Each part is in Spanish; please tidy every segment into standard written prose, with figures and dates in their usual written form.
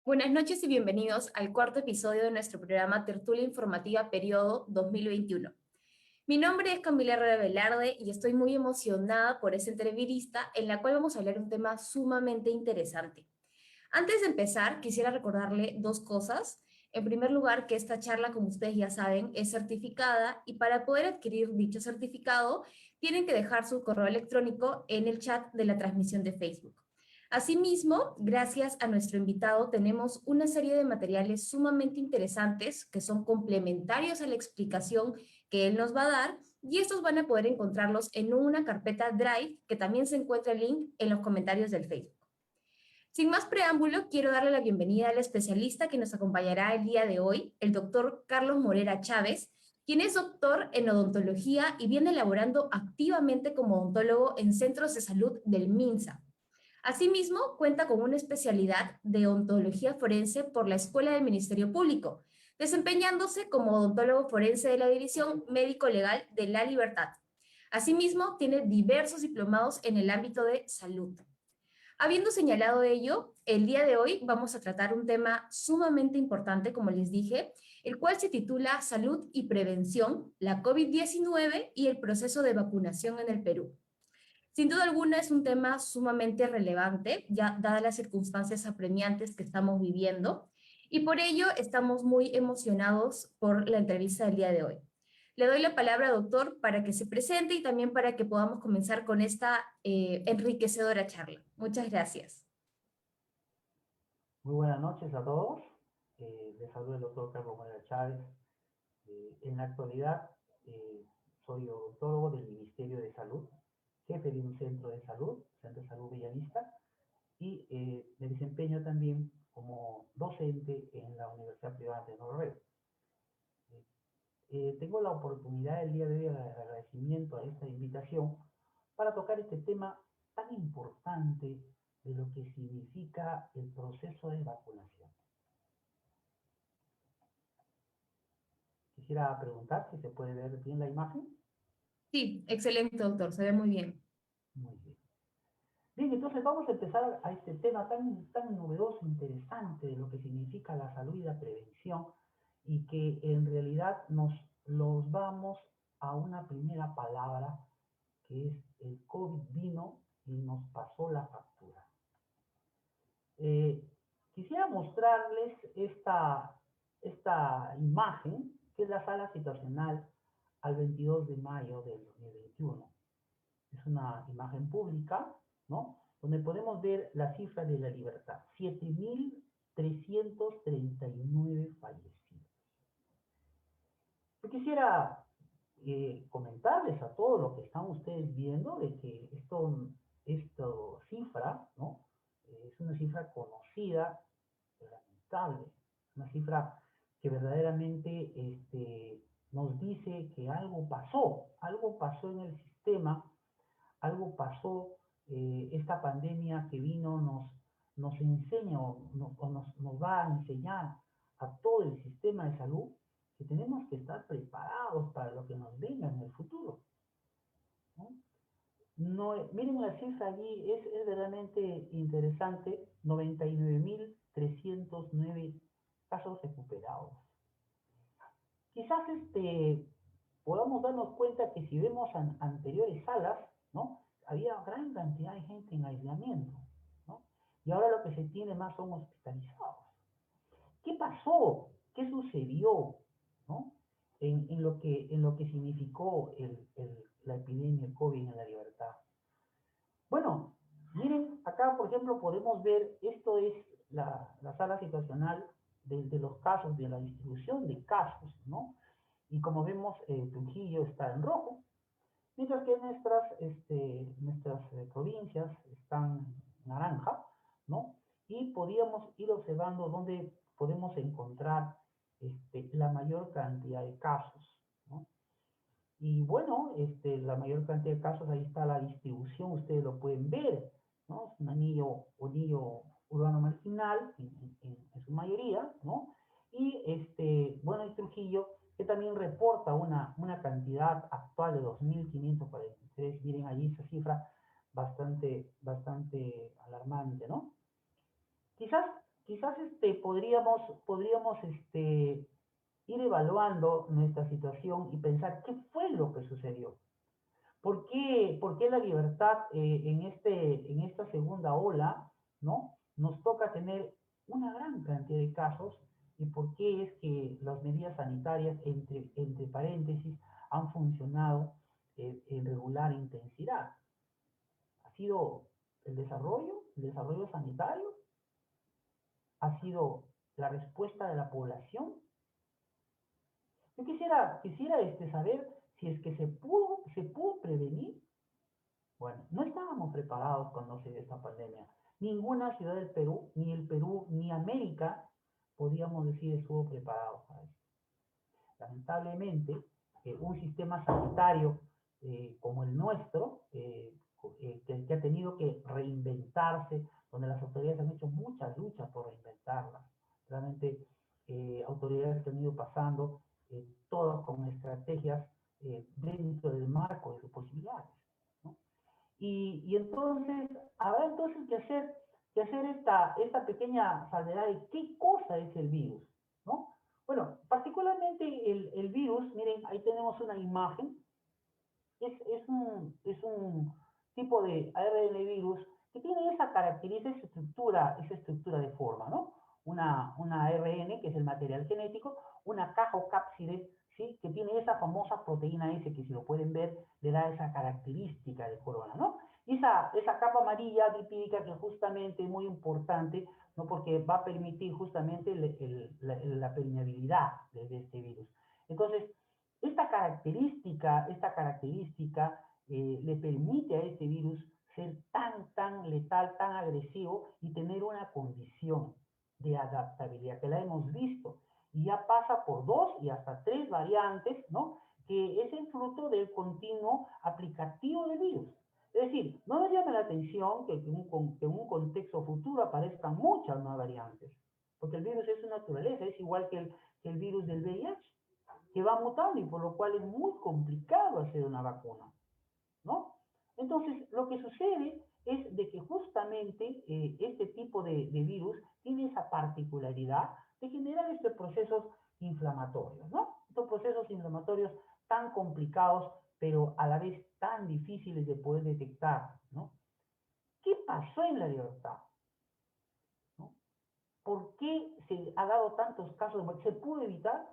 Buenas noches y bienvenidos al cuarto episodio de nuestro programa Tertulia Informativa Periodo 2021. Mi nombre es Camila Herrera Velarde y estoy muy emocionada por esta entrevista en la cual vamos a hablar de un tema sumamente interesante. Antes de empezar, quisiera recordarle dos cosas. En primer lugar, que esta charla, como ustedes ya saben, es certificada y para poder adquirir dicho certificado, tienen que dejar su correo electrónico en el chat de la transmisión de Facebook. Asimismo, gracias a nuestro invitado, tenemos una serie de materiales sumamente interesantes que son complementarios a la explicación que él nos va a dar y estos van a poder encontrarlos en una carpeta Drive que también se encuentra el link en los comentarios del Facebook. Sin más preámbulo, quiero darle la bienvenida al especialista que nos acompañará el día de hoy, el doctor Carlos Morera Chávez, quien es doctor en odontología y viene elaborando activamente como odontólogo en centros de salud del MINSA. Asimismo, cuenta con una especialidad de odontología forense por la Escuela del Ministerio Público, desempeñándose como odontólogo forense de la División Médico Legal de La Libertad. Asimismo, tiene diversos diplomados en el ámbito de salud. Habiendo señalado ello, el día de hoy vamos a tratar un tema sumamente importante, como les dije, el cual se titula Salud y Prevención, la COVID-19 y el proceso de vacunación en el Perú. Sin duda alguna es un tema sumamente relevante, ya dadas las circunstancias apremiantes que estamos viviendo, y por ello estamos muy emocionados por la entrevista del día de hoy. Le doy la palabra, doctor, para que se presente y también para que podamos comenzar con esta enriquecedora charla. Muchas gracias. Muy buenas noches a todos. Les saluda el doctor Carlos Morera Chávez. En la actualidad soy odontólogo del Ministerio de Salud, jefe de un centro de salud, Centro de Salud Villavista, y me desempeño también como docente en la Universidad Privada de Noruega. Tengo la oportunidad el día de hoy, de agradecimiento a esta invitación, para tocar este tema tan importante de lo que significa el proceso de vacunación. Quisiera preguntar si se puede ver bien la imagen. Sí, excelente, doctor, se ve muy bien. Muy bien. Bien, entonces vamos a empezar a este tema tan novedoso, interesante de lo que significa la salud y la prevención, y que en realidad los vamos a una primera palabra, que es el COVID vino y nos pasó la factura. Quisiera mostrarles esta imagen, que es la sala situacional al 22 de mayo del 2021. Es una imagen pública, ¿no? Donde podemos ver la cifra de la libertad, 7.339 fallecidos. Yo quisiera comentarles a todos lo que están ustedes viendo, de que esto cifra, ¿no? Es una cifra conocida, lamentable, una cifra que verdaderamente nos dice que algo pasó en el sistema, algo pasó. Esta pandemia que vino nos enseña nos va a enseñar a todo el sistema de salud que tenemos que estar preparados para lo que nos venga en el futuro, ¿no? Miren la cifra allí, es verdaderamente interesante, 99.309 casos recuperados. Quizás podamos darnos cuenta que si vemos anteriores salas, ¿no? Había gran cantidad de gente en aislamiento, ¿no? Y ahora lo que se tiene más son hospitalizados. ¿Qué pasó? ¿Qué sucedió? ¿No? En lo que significó la epidemia COVID en la libertad. Bueno, miren, acá por ejemplo podemos ver, esto es la sala situacional de los casos, de la distribución de casos, ¿no? Y como vemos, Trujillo está en rojo, mientras que nuestras provincias están naranja, ¿no? Y podíamos ir observando dónde podemos encontrar la mayor cantidad de casos, ¿no? Y bueno, la mayor cantidad de casos, ahí está la distribución, ustedes lo pueden ver, ¿no? Es un anillo urbano marginal en su mayoría, ¿no? Y bueno, el Trujillo, que también reporta una cantidad actual de 2.543, miren allí esa cifra bastante alarmante, ¿no? quizás podríamos ir evaluando nuestra situación y pensar qué fue lo que sucedió. ¿Por qué la libertad en esta segunda ola, ¿no? Nos toca tener una gran cantidad de casos y por qué es que las medidas sanitarias, entre paréntesis, han funcionado en regular intensidad? ¿Ha sido el desarrollo sanitario? ¿Ha sido la respuesta de la población? Yo quisiera saber si es que se pudo prevenir. Bueno, no estábamos preparados cuando se dio esta pandemia. Ninguna ciudad del Perú, ni el Perú, ni América, podíamos decir, estuvo preparado para eso. Lamentablemente, un sistema sanitario como el nuestro, que ha tenido que reinventarse, donde las autoridades han hecho muchas luchas por reinventarla. Realmente, autoridades que han ido pasando, todas con estrategias dentro del marco de sus posibilidades. ¿No? Y entonces, habrá entonces que hacer esta pequeña salvedad de qué cosa es el virus, ¿no? Bueno, particularmente el virus, miren, ahí tenemos una imagen, es un tipo de ARN virus que tiene esa característica, esa estructura de forma, ¿no? Una ARN, que es el material genético, una caja o cápside, ¿sí? Que tiene esa famosa proteína S, que si lo pueden ver, le da esa característica de corona, ¿no? Y esa capa amarilla lipídica que justamente es muy importante, ¿no? Porque va a permitir justamente la permeabilidad de este virus. Entonces, esta característica le permite a este virus ser tan letal, tan agresivo y tener una condición de adaptabilidad que la hemos visto. Y ya pasa por 2 y hasta 3 variantes, ¿no? Que es el fruto del continuo aplicativo del virus. Es decir, no me llama la atención que en un contexto futuro aparezcan muchas nuevas variantes, porque el virus es su naturaleza, es igual que el virus del VIH, que va mutando y por lo cual es muy complicado hacer una vacuna, ¿no? Entonces, lo que sucede es de que justamente este tipo de virus tiene esa particularidad de generar estos procesos inflamatorios, ¿no? Estos procesos inflamatorios tan complicados, pero a la vez tan difíciles de poder detectar, ¿no? ¿Qué pasó en la libertad? ¿No? ¿Por qué se ha dado tantos casos? ¿Se pudo evitar?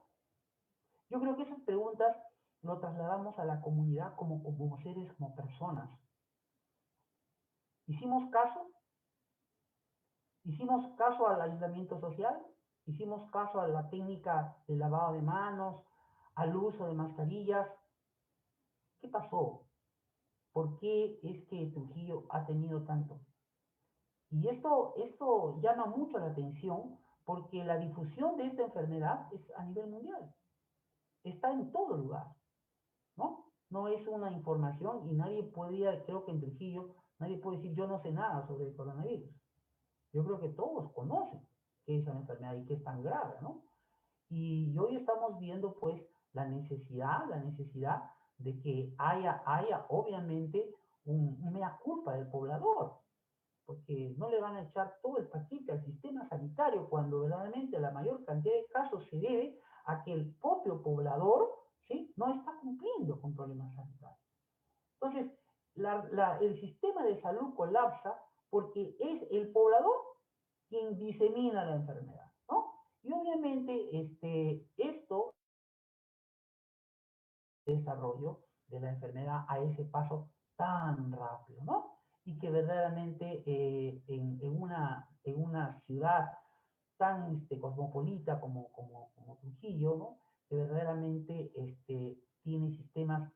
Yo creo que esas preguntas lo trasladamos a la comunidad como seres, como personas. ¿Hicimos caso? ¿Hicimos caso al aislamiento social? ¿Hicimos caso a la técnica de lavado de manos, al uso de mascarillas? ¿Qué pasó? ¿Por qué es que Trujillo ha tenido tanto? Y esto llama mucho la atención porque la difusión de esta enfermedad es a nivel mundial. Está en todo lugar, ¿no? No es una información y nadie podría, creo que en Trujillo, nadie puede decir yo no sé nada sobre el coronavirus. Yo creo que todos conocen qué es la enfermedad y qué es tan grave, ¿no? Y hoy estamos viendo pues la necesidad de que haya obviamente un mea culpa del poblador, porque no le van a echar todo el paquete al sistema sanitario cuando verdaderamente la mayor cantidad de casos se debe a que el propio poblador, ¿sí? No está cumpliendo con problemas sanitarios. Entonces, el sistema de salud colapsa porque es el poblador quien disemina la enfermedad, ¿no? Y obviamente esto desarrollo de la enfermedad a ese paso tan rápido, ¿no? Y que verdaderamente en una ciudad tan cosmopolita como Trujillo, ¿no? Que verdaderamente tiene sistemas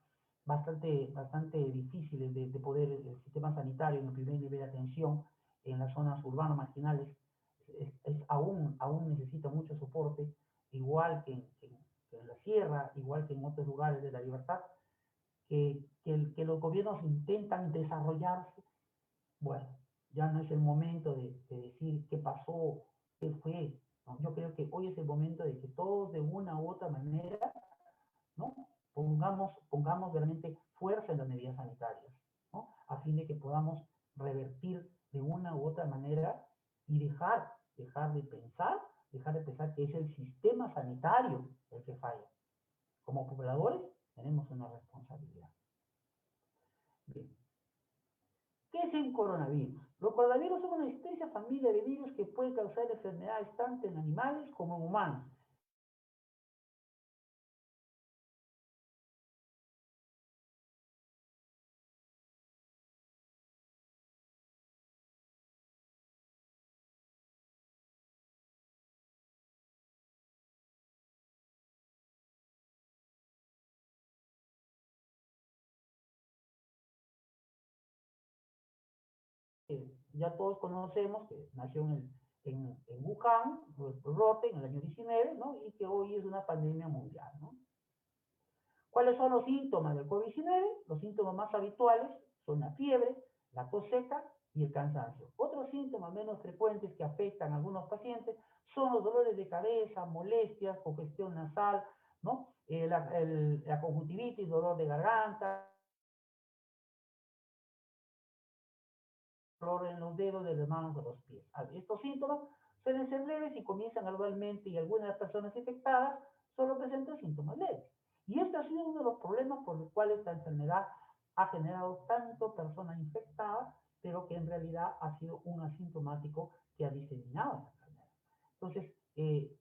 bastante difíciles de poder, el sistema sanitario en el primer nivel de atención en las zonas urbanas marginales, aún necesita mucho soporte, igual que en la sierra, igual que en otros lugares de la libertad, que los gobiernos intentan desarrollarse. Bueno, ya no es el momento de decir qué pasó, qué fue, ¿no? Yo creo que hoy es el momento de que todos de una u otra manera, ¿no? Pongamos realmente fuerza en las medidas sanitarias, ¿no? A fin de que podamos revertir de una u otra manera y dejar dejar de pensar que es el sistema sanitario el que falla. Como pobladores tenemos una responsabilidad. Bien. ¿Qué es el coronavirus? Los coronavirus son una extensa familia de virus que puede causar enfermedades tanto en animales como en humanos. Ya todos conocemos que nació en Wuhan, brote en el año 19, ¿no? Y que hoy es una pandemia mundial, ¿no? ¿Cuáles son los síntomas del COVID-19? Los síntomas más habituales son la fiebre, la tos seca y el cansancio. Otros síntomas menos frecuentes que afectan a algunos pacientes son los dolores de cabeza, molestias, congestión nasal, ¿no? La conjuntivitis, dolor de garganta, dolor en los dedos de las manos o los pies. Estos síntomas suelen ser leves y comienzan gradualmente y algunas personas infectadas solo presentan síntomas leves. Y este ha sido uno de los problemas por los cuales esta enfermedad ha generado tanto personas infectadas, pero que en realidad ha sido un asintomático que ha diseminado esta enfermedad. Entonces,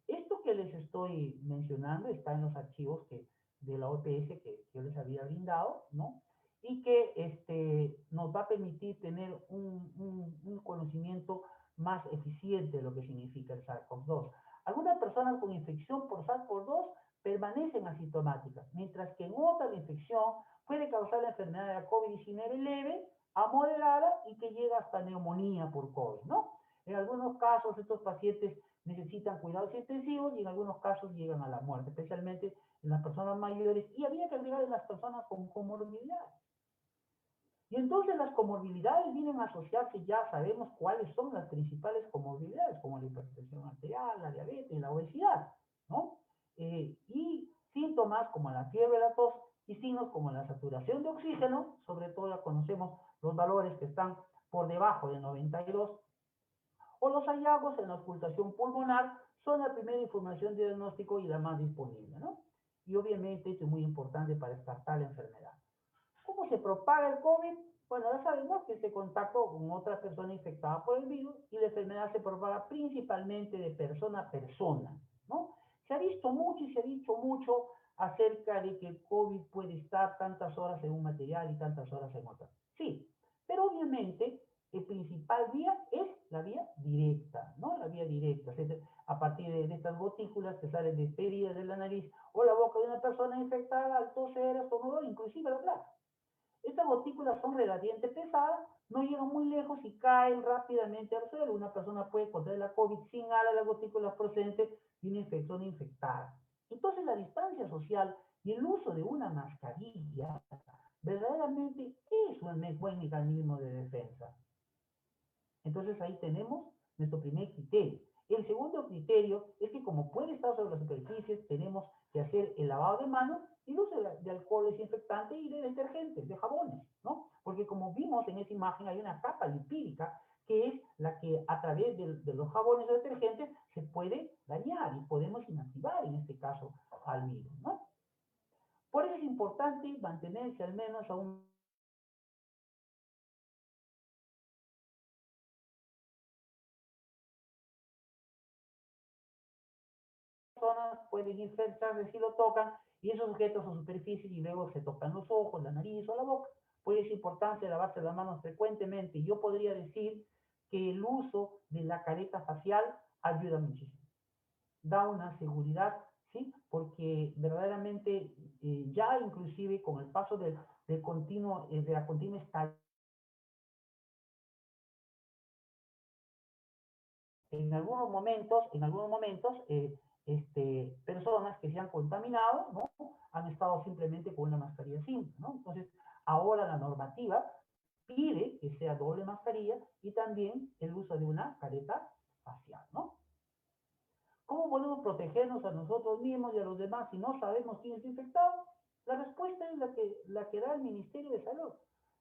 esto que les estoy mencionando está en los archivos de la OPS que yo les había brindado, ¿no? Y que nos va a permitir tener un conocimiento más eficiente de lo que significa el SARS-CoV-2. Algunas personas con infección por SARS-CoV-2 permanecen asintomáticas, mientras que en otras la infección puede causar la enfermedad de la COVID-19 leve a moderada y que llega hasta neumonía por COVID, ¿no? En algunos casos estos pacientes necesitan cuidados intensivos y en algunos casos llegan a la muerte, especialmente en las personas mayores y habría que agregar en las personas con comorbilidades. Y entonces las comorbilidades vienen a asociarse, ya sabemos cuáles son las principales comorbilidades, como la hipertensión arterial, la diabetes y la obesidad, ¿no? Y síntomas como la fiebre, la tos, y signos como la saturación de oxígeno, sobre todo ya conocemos los valores que están por debajo de 92, o los hallazgos en la auscultación pulmonar son la primera información de diagnóstico y la más disponible, ¿no? Y obviamente esto es muy importante para descartar la enfermedad. ¿Cómo se propaga el COVID? Bueno, ya sabemos que este contacto con otra persona infectada por el virus y la enfermedad se propaga principalmente de persona a persona, ¿no? Se ha visto mucho y se ha dicho mucho acerca de que el COVID puede estar tantas horas en un material y tantas horas en otro. Sí, pero obviamente el principal vía es la vía directa, ¿no? La vía directa, a partir de estas gotículas que salen despedidas de la nariz o la boca de una persona infectada al toser, estornudar, inclusive hablar. Estas gotículas son relativamente pesadas, no llegan muy lejos y caen rápidamente al suelo. Una persona puede contraer la COVID sin alas las gotículas procedentes de una infección infectada. Entonces la distancia social y el uso de una mascarilla verdaderamente es un buen mecanismo de defensa. Entonces ahí tenemos nuestro primer criterio. El segundo criterio es que como puede estar sobre las superficies, tenemos que hacer el lavado de manos y el uso de alcohol desinfectante y de detergentes, de jabones, ¿no? Porque como vimos en esa imagen hay una capa lipídica que es la que a través de los jabones o detergentes se puede dañar y podemos inactivar en este caso al virus, ¿no? Por eso es importante mantenerse al menos a un personas pueden infectarse si lo tocan y esos objetos son superficies y luego se tocan los ojos, la nariz o la boca. Pues es importante lavarse las manos frecuentemente. Yo podría decir que el uso de la careta facial ayuda muchísimo. Da una seguridad, ¿sí? Porque verdaderamente ya inclusive con el paso de la continua escala, en algunos momentos, personas que se han contaminado, ¿no? Han estado simplemente con una mascarilla simple, ¿no? Entonces, ahora la normativa pide que sea doble mascarilla y también el uso de una careta facial, ¿no? ¿Cómo podemos protegernos a nosotros mismos y a los demás si no sabemos quién es infectado? La respuesta es la que da el Ministerio de Salud.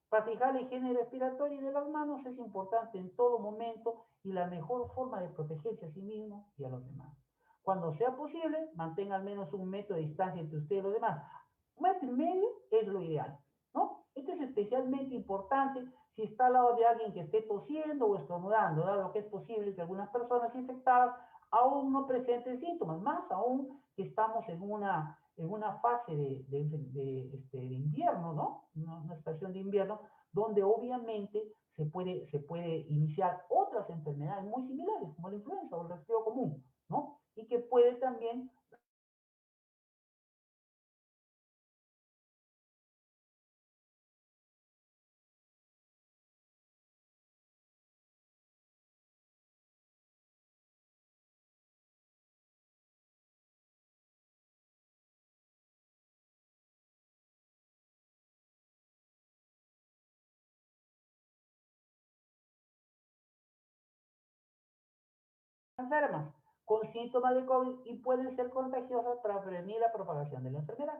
Practicar la higiene respiratoria y de las manos es importante en todo momento y la mejor forma de protegerse a sí mismo y a los demás. Cuando sea posible, mantenga al menos 1 metro de distancia entre usted y los demás. 1,5 metros es lo ideal, ¿no? Esto es especialmente importante si está al lado de alguien que esté tosiendo o estornudando, dado que es posible que algunas personas infectadas aún no presenten síntomas, más aún que estamos en una fase de invierno, ¿no? Una estación de invierno, donde obviamente se puede iniciar otras enfermedades muy similares, como la influenza o el resfriado común, ¿no? Y que puede también enfermas con síntomas de COVID y pueden ser contagiosas para prevenir la propagación de la enfermedad.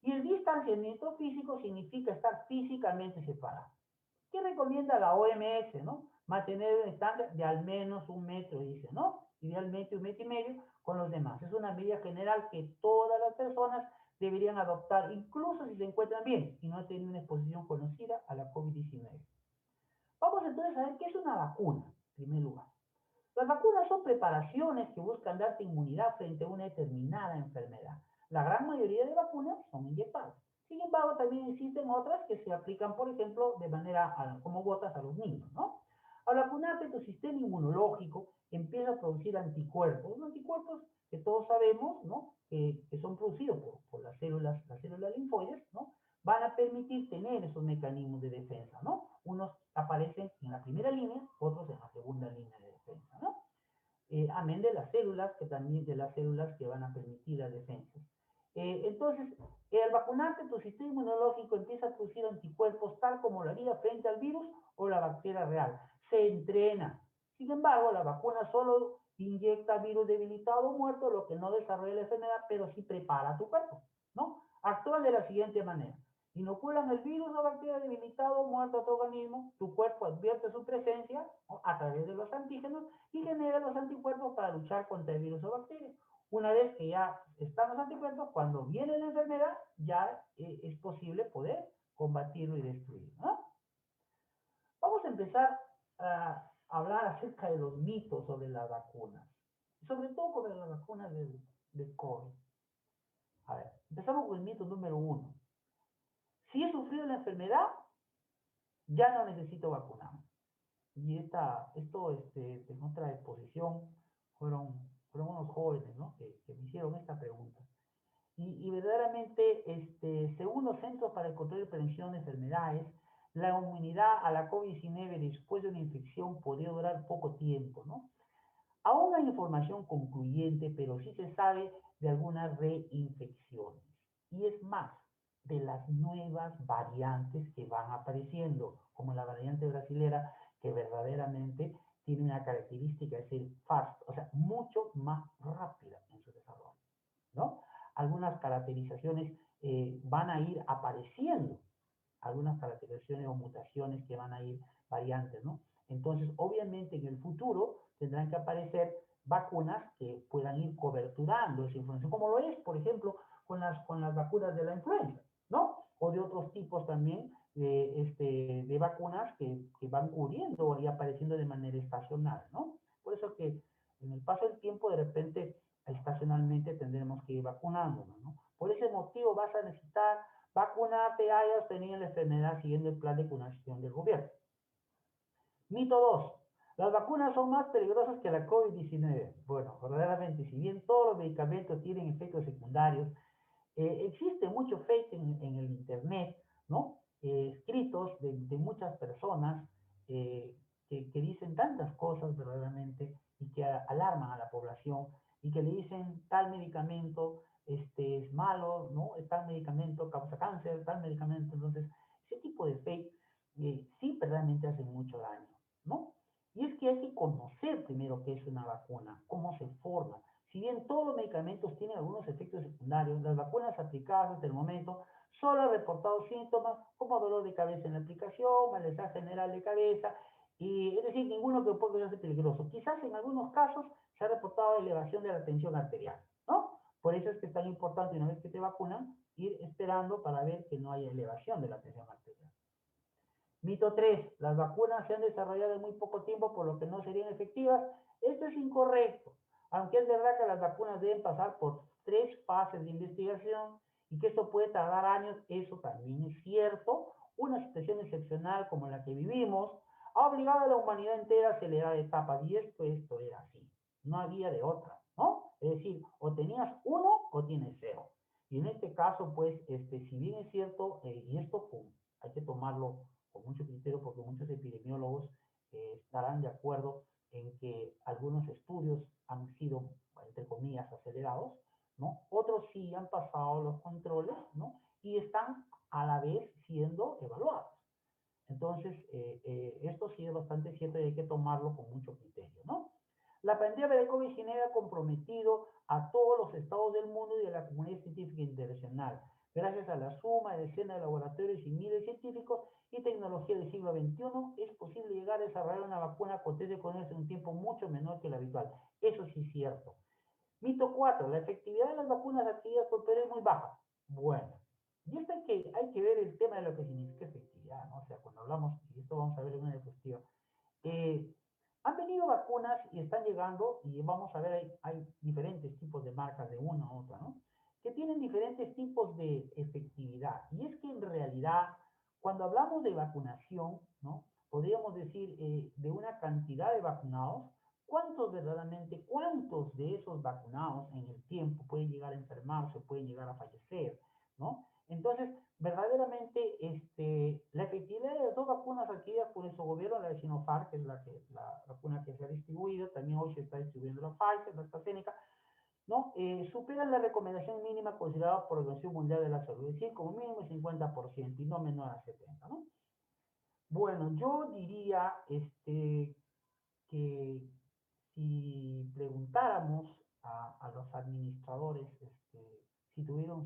Y el distanciamiento físico significa estar físicamente separados. ¿Qué recomienda la OMS, no? Mantener una distancia de al menos 1 metro, dice, ¿no? Idealmente 1,5 metros con los demás. Es una medida general que todas las personas deberían adoptar, incluso si se encuentran bien y no tienen una exposición conocida a la COVID-19. Vamos entonces a ver qué es una vacuna, en primer lugar. Las vacunas son preparaciones que buscan darte inmunidad frente a una determinada enfermedad. La gran mayoría de vacunas son inyectadas. Sin embargo, también existen otras que se aplican, por ejemplo, de manera como gotas a los niños, ¿no? Al vacunarte, tu sistema inmunológico empieza a producir anticuerpos, los anticuerpos que todos sabemos, ¿no? Que son producidos por las células linfoides, ¿no? Van a permitir tener esos mecanismos de defensa, ¿no? Unos aparecen en la primera línea, otros en la segunda línea de defensa, ¿no? Amén de las células, que también de las células que van a permitir la defensa. Entonces, al vacunarte, tu sistema inmunológico empieza a producir anticuerpos tal como lo haría frente al virus o la bacteria real. Se entrena. Sin embargo, la vacuna solo inyecta virus debilitado o muerto, lo que no desarrolla la enfermedad, pero sí prepara tu cuerpo, ¿no? Actúan de la siguiente manera. Inoculan el virus o bacteria debilitado o muerto a tu organismo, tu cuerpo advierte su presencia, ¿no? A través de los antígenos y genera los anticuerpos para luchar contra el virus o bacteria. Una vez que ya están los anticuerpos, cuando viene la enfermedad, ya es posible poder combatirlo y destruirlo, ¿no? Vamos a empezar a hablar acerca de los mitos sobre las vacunas, sobre todo sobre las vacunas del COVID. A ver, empezamos con el mito número 1. Si he sufrido la enfermedad, ya no necesito vacunarme. Y en otra exposición fueron unos jóvenes, ¿no? que me hicieron esta pregunta. Y verdaderamente, según los Centros para el Control y Prevención de Enfermedades, la inmunidad a la COVID-19 después de una infección podría durar poco tiempo, ¿no? Aún no hay información concluyente, pero sí se sabe de algunas reinfecciones. Y es más, de las nuevas variantes que van apareciendo, como la variante brasilera, que verdaderamente tiene una característica, es decir, fast, o sea, mucho más rápida en su desarrollo, ¿no? Algunas caracterizaciones van a ir apareciendo, algunas caracterizaciones o mutaciones que van a ir variantes, ¿no? Entonces, obviamente en el futuro tendrán que aparecer vacunas que puedan ir coberturando esa información, como lo es, por ejemplo, con las vacunas de la influenza, ¿no? O de otros tipos también de vacunas que van cubriendo y apareciendo de manera estacional, ¿no? Por eso que en el paso del tiempo, de repente, estacionalmente tendremos que ir vacunándonos, ¿no? Por ese motivo vas a necesitar vacunarte, hayas tenido la enfermedad siguiendo el plan de vacunación del gobierno. Mito 2. Las vacunas son más peligrosas que la COVID-19. Bueno, verdaderamente, si bien todos los medicamentos tienen efectos secundarios, existe mucho fake en el Internet, ¿no? Escritos de muchas personas que dicen tantas cosas verdaderamente y que alarman a la población y que le dicen tal medicamento es malo, ¿no? Tal medicamento causa cáncer, tal medicamento. Entonces, ese tipo de fake sí verdaderamente hace mucho daño, ¿no? Y es que hay que conocer primero qué es una vacuna, cómo se forma. Si bien todos los medicamentos tienen algunos efectos secundarios, las vacunas aplicadas hasta el momento Solo ha reportado síntomas como dolor de cabeza en la aplicación, malestar general de cabeza, y es decir, ninguno que pueda ser peligroso. Quizás en algunos casos se ha reportado elevación de la tensión arterial, ¿no? Por eso es que es tan importante, una vez que te vacunan, ir esperando para ver que no haya elevación de la tensión arterial. Mito 3. Las vacunas se han desarrollado en muy poco tiempo, por lo que no serían efectivas. Esto es incorrecto. Aunque es verdad que las vacunas deben pasar por 3 fases de investigación y que esto puede tardar años, eso también es cierto. Una situación excepcional como la que vivimos ha obligado a la humanidad entera a acelerar etapas, y esto era así. No había de otra, ¿no? Es decir, o tenías uno o tienes cero. Y en este caso, pues, si bien es cierto, y esto hay que tomarlo con mucho criterio porque muchos epidemiólogos estarán de acuerdo en que algunos estudios han sido, entre comillas, acelerados, ¿no? Otros sí han pasado los controles, ¿no? Y están a la vez siendo evaluados. Entonces, esto sí es bastante cierto y hay que tomarlo con mucho criterio, ¿no? La pandemia de COVID-19 ha comprometido a todos los estados del mundo y a la comunidad científica internacional. Gracias a la suma de decenas de laboratorios y miles de científicos y tecnología del siglo XXI, es posible llegar a desarrollar una vacuna potente con esto en un tiempo mucho menor que el habitual. Eso sí es cierto. Mito 4. La efectividad de las vacunas adquiridas por Perú es muy baja. Bueno, y esto hay que ver el tema de lo que significa efectividad, ¿no? O sea, cuando hablamos, y esto vamos a ver en una diapositiva, eh, han venido vacunas y están llegando, y vamos a ver, hay diferentes tipos de marcas de una a otra, ¿no? Que tienen diferentes tipos de efectividad. Y es que en realidad, cuando hablamos de vacunación, ¿no? Podríamos decir de una cantidad de vacunados, ¿cuántos verdaderamente, cuántos de esos vacunados en el tiempo pueden llegar a enfermarse, pueden llegar a fallecer, ¿no? Entonces, verdaderamente, la efectividad de las dos vacunas adquiridas por nuestro gobierno, la de Sinopharm, que es la vacuna que se ha distribuido, también hoy se está distribuyendo la Pfizer, la AstraZeneca, ¿no? Superan la recomendación mínima considerada por la Organización Mundial de la Salud, es decir, como mínimo el 50% y no menor a 70%, ¿no? Bueno, yo diría que si preguntáramos a los administradores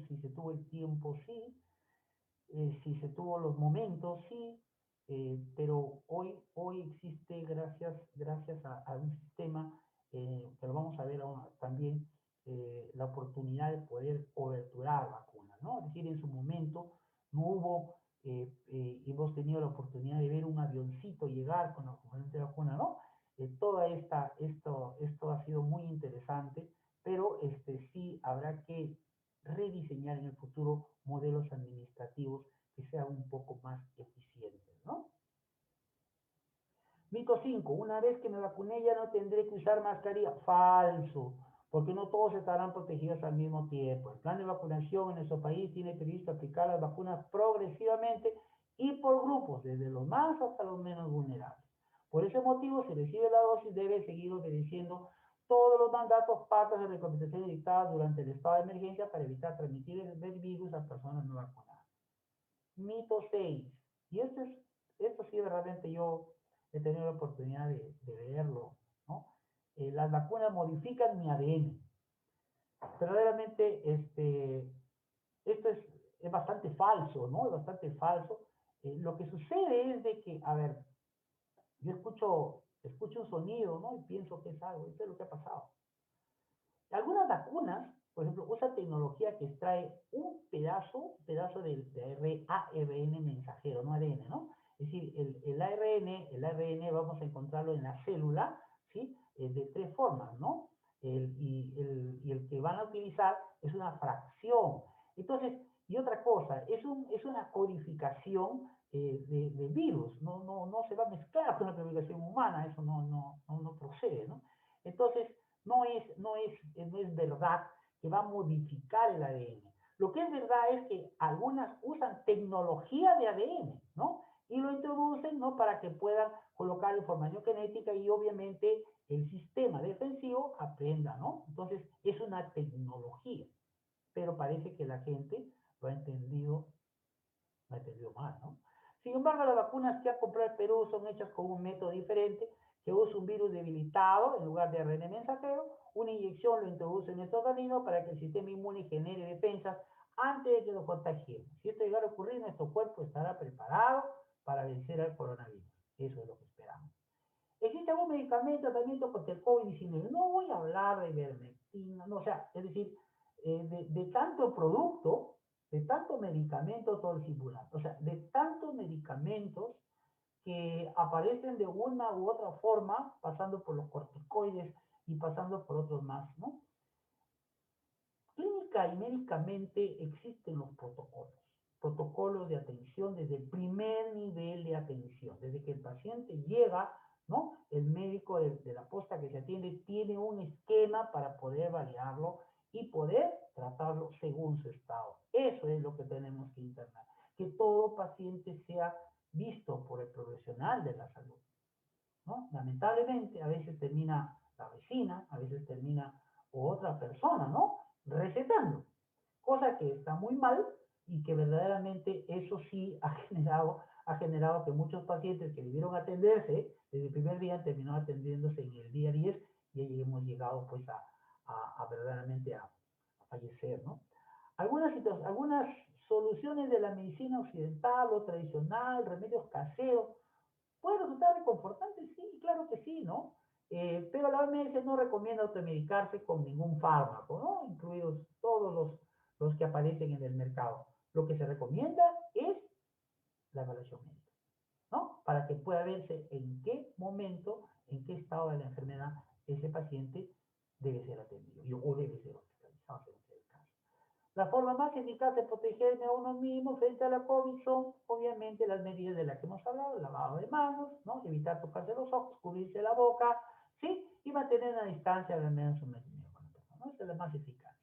si se tuvo el tiempo, sí, si se tuvo los momentos, sí, pero hoy existe gracias a un sistema que lo vamos a ver ahora también, la oportunidad de poder coberturar vacunas, ¿no? Es decir, en su momento no hubo, hemos tenido la oportunidad de ver un avioncito llegar con la componente de vacuna, ¿no? Esto ha sido muy interesante, pero sí habrá que rediseñar en el futuro modelos administrativos que sean un poco más eficientes, ¿no? Mito 5. Una vez que me vacuné ya no tendré que usar mascarilla. Falso, porque no todos estarán protegidos al mismo tiempo. El plan de vacunación en nuestro país tiene previsto aplicar las vacunas progresivamente y por grupos, desde los más hasta los menos vulnerables. Por ese motivo, si recibe la dosis, debe seguir obedeciendo todos los mandatos, pautas de recomendaciones dictadas durante el estado de emergencia para evitar transmitir el virus a personas no vacunadas. Mito 6. Y esto sí, realmente yo he tenido la oportunidad de leerlo, ¿no? Las vacunas modifican mi ADN. Verdaderamente, esto es bastante falso, ¿no? Es bastante falso. Lo que sucede es de que, a ver, yo escucho un sonido, ¿no? Y pienso que es algo, esto es lo que ha pasado. Algunas vacunas, por ejemplo, usan tecnología que extrae un pedazo de ARN mensajero, no ADN, ¿no? Es decir, el ARN vamos a encontrarlo en la célula, ¿sí? De tres formas, ¿no? Y el que van a utilizar es una fracción. Entonces, y otra cosa, es una codificación de virus, no se va a mezclar con la codificación humana, eso no procede, ¿no? Entonces, no es verdad que va a modificar el ADN. Lo que es verdad es que algunas usan tecnología de ADN, ¿no? Y lo introducen, ¿no? Para que puedan colocar información genética y obviamente el sistema defensivo aprenda, ¿no? Entonces, es una tecnología, pero parece que la gente lo ha entendido mal, ¿no? Sin embargo, las vacunas que ha comprado el Perú son hechas con un método diferente, que usa un virus debilitado en lugar de ARN mensajero. Una inyección lo introduce en nuestro organismo para que el sistema inmune genere defensas antes de que lo contagiemos. Si esto llegara a ocurrir, nuestro cuerpo estará preparado para vencer al coronavirus. Eso es lo que esperamos. ¿Existe algún medicamento, tratamiento contra el COVID-19? No voy a hablar de ivermectina, no, o sea, es decir, de tanto producto, de tanto medicamento toxicilante, o sea, de tantos medicamentos que aparecen de una u otra forma, pasando por los corticoides y pasando por otros más, ¿no? Clínica y médicamente existen los protocolos de atención desde el primer nivel de atención, desde que el paciente llega, ¿no? El médico de la posta que se atiende tiene un esquema para poder validarlo y poder tratarlo según su estado. Eso es lo que tenemos que internar, que todo paciente sea visto por el profesional de la salud, ¿no? Lamentablemente, a veces termina la vecina, a veces termina otra persona, ¿no? Recetando, cosa que está muy mal y que verdaderamente eso sí ha generado que muchos pacientes que debieron atenderse desde el primer día terminó atendiéndose en el día 10 y ahí hemos llegado pues a verdaderamente a fallecer, ¿no? Algunas soluciones de la medicina occidental o tradicional, remedios caseros, puede resultar reconfortante, sí, claro que sí, ¿no? Pero la OMS no recomienda automedicarse con ningún fármaco, ¿no? Incluidos todos los que aparecen en el mercado. Lo que se recomienda es la evaluación médica, ¿no? Para que pueda verse en qué momento, en qué estado de la enfermedad ese paciente debe ser atendido o debe ser hospitalizado, según sea el caso. La forma más eficaz de protegerme a uno mismo frente a la COVID son, obviamente, las medidas de las que hemos hablado, el lavado de manos, ¿no? Evitar tocarse los ojos, cubrirse la boca, ¿sí? Y mantener una distancia de al menos 1,5 metros con la persona, ¿no? Esa es la más eficaz.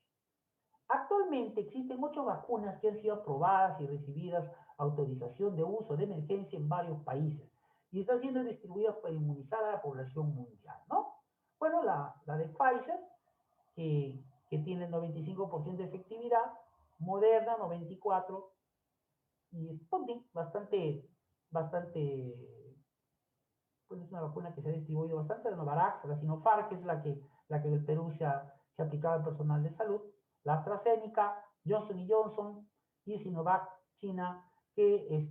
Actualmente existen 8 vacunas que han sido aprobadas y recibidas autorización de uso de emergencia en varios países y están siendo distribuidas para inmunizar a la población mundial, ¿no? Bueno, la de Pfizer, que tiene 95% de efectividad, Moderna 94% y Sputnik pues es una vacuna que se ha distribuido bastante, la Novavax, la Sinopharm, que es la que en el Perú se aplicaba al personal de salud, la AstraZeneca, Johnson Johnson y Sinovac China, que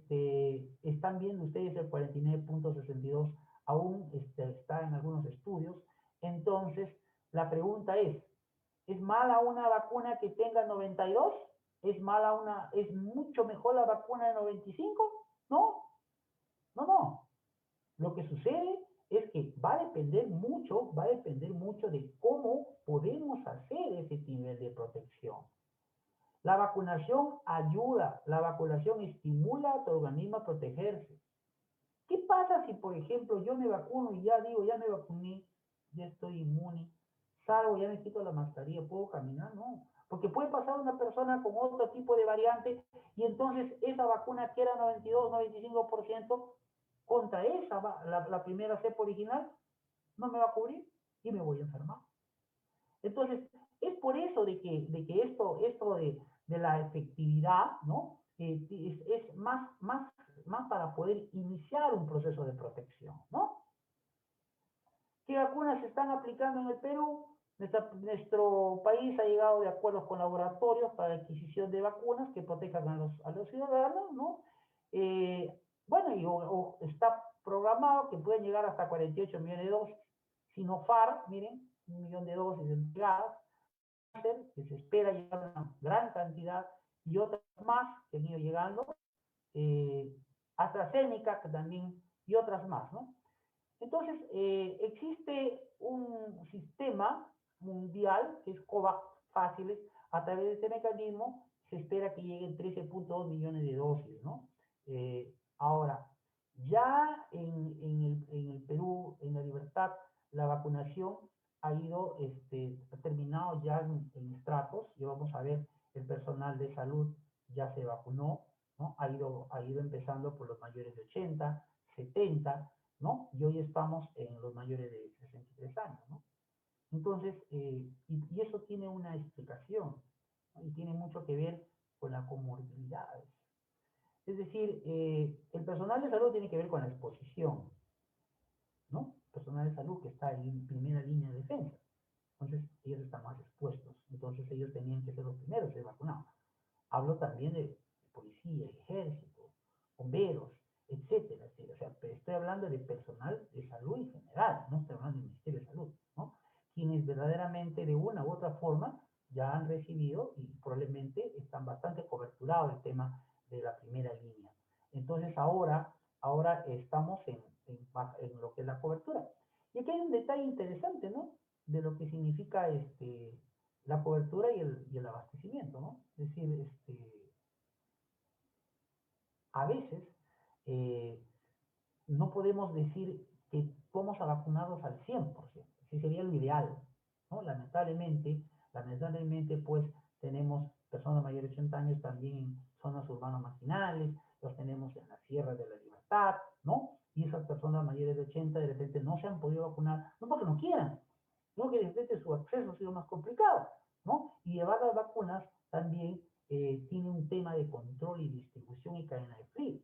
están viendo ustedes el 49,62, aún está en algunos estudios. Entonces, la pregunta ¿es mala una vacuna que tenga 92? ¿Es mucho mejor la vacuna de 95? No, no, no. Lo que sucede es que va a depender mucho de cómo podemos hacer ese nivel de protección. La vacunación ayuda, la vacunación estimula a tu organismo a protegerse. ¿Qué pasa si, por ejemplo, yo me vacuno y ya digo, ya me vacuné, ya estoy inmune, salgo, ya me quito la mascarilla, ¿puedo caminar? No, porque puede pasar una persona con otro tipo de variante y entonces esa vacuna que era 92, 95%, contra la primera cepa original, no me va a cubrir y me voy a enfermar. Entonces, es por eso de que esto de la efectividad, ¿no? Es más para poder iniciar un proceso de protección, ¿no? ¿Qué vacunas se están aplicando en el Perú? Nuestro país ha llegado de acuerdos con laboratorios para la adquisición de vacunas que protejan a los ciudadanos, ¿no? Bueno, y está programado que pueden llegar hasta 48 millones de dosis. Sinopharm, miren, 1 millón de dosis entregadas, que se espera llegar a una gran cantidad, y otras más que han ido llegando, AstraZeneca, que también, y otras más, ¿no? Entonces, existe un sistema mundial que es COVAX fáciles, a través de este mecanismo se espera que lleguen 13,2 millones de dosis, ¿no? Ahora, ya en el Perú, en La Libertad, la vacunación ha terminado ya en estratos, y vamos a ver, el personal de salud ya se vacunó, ¿no? Ha ido empezando por los mayores de 80, 70, ¿no? Y hoy estamos en los mayores de 63 años, ¿no? Entonces, y eso tiene una explicación, ¿no? Y tiene mucho que ver con las comorbilidades. Es decir, el personal de salud tiene que ver con la exposición, ¿no? El personal de salud que está en primera línea de defensa. Entonces, ellos están más expuestos. Entonces, ellos tenían que ser los primeros en ser vacunados. Hablo también de policía, ejército, bomberos, etcétera, etcétera. O sea, estoy hablando de personal de salud en general, no estoy hablando del Ministerio de Salud, ¿no? Quienes verdaderamente de una u otra forma ya han recibido y probablemente están bastante coberturados el tema de la primera línea. Entonces ahora estamos en lo que es la cobertura. Y aquí hay un detalle interesante, ¿no? De lo que significa la cobertura y el abastecimiento, ¿no? Es decir, a veces eh, no podemos decir que vamos a vacunarlos al 100%, sí sería lo ideal, ¿no? Lamentablemente, pues tenemos personas mayores de 80 años también en zonas urbanas marginales, los tenemos en la Sierra de la Libertad, ¿no? Y esas personas mayores de 80 de repente no se han podido vacunar, no porque no quieran, sino que de repente su acceso ha sido más complicado, ¿no? Y llevar las vacunas también tiene un tema de control y distribución y cadena de frío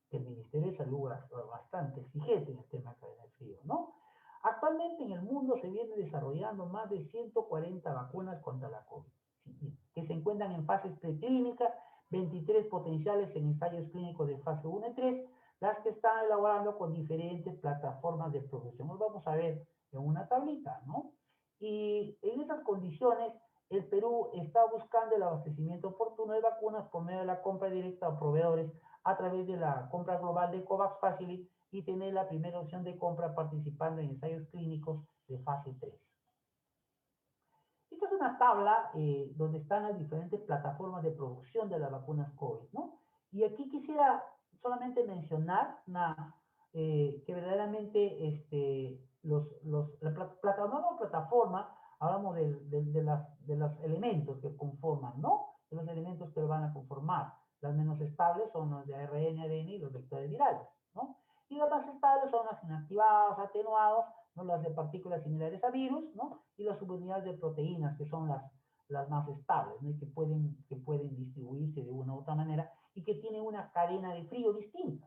que el Ministerio de Salud es bastante exigente en el tema de cadena de frío, ¿no? Actualmente en el mundo se viene desarrollando más de 140 vacunas contra la COVID, ¿sí? Que se encuentran en fases preclínicas, 23 potenciales en ensayos clínicos de fase 1 y 3, las que están elaborando con diferentes plataformas de producción. Nos vamos a ver en una tablita, ¿no? Y en esas condiciones, el Perú está buscando el abastecimiento oportuno de vacunas por medio de la compra directa a proveedores a través de la compra global de COVAX Facility y tener la primera opción de compra participando en ensayos clínicos de fase 3. Esta es una tabla donde están las diferentes plataformas de producción de las vacunas COVID, ¿no? Y aquí quisiera solamente mencionar que verdaderamente la plataforma, hablamos de los elementos que conforman, ¿no? De los elementos que lo van a conformar. Las menos estables son los de ARN, ADN y los vectores virales, ¿no? Y las más estables son las inactivados, atenuados, ¿no? Las de partículas similares a virus, ¿no? Y las subunidades de proteínas, que son las más estables, ¿no? Y que pueden distribuirse de una u otra manera y que tienen una cadena de frío distinta.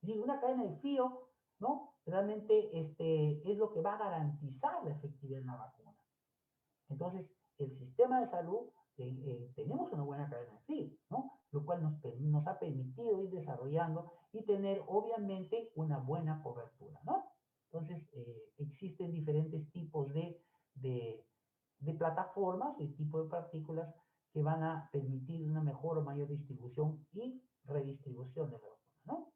Es decir, una cadena de frío, ¿no? Realmente es lo que va a garantizar la efectividad en la vacuna. Entonces, el sistema de salud, tenemos una buena cadena de frío, ¿no? Lo cual nos ha permitido ir desarrollando y tener, obviamente, una buena cobertura, ¿no? Entonces, existen diferentes tipos de plataformas y tipo de partículas que van a permitir una mejor o mayor distribución y redistribución de la vacuna, ¿no?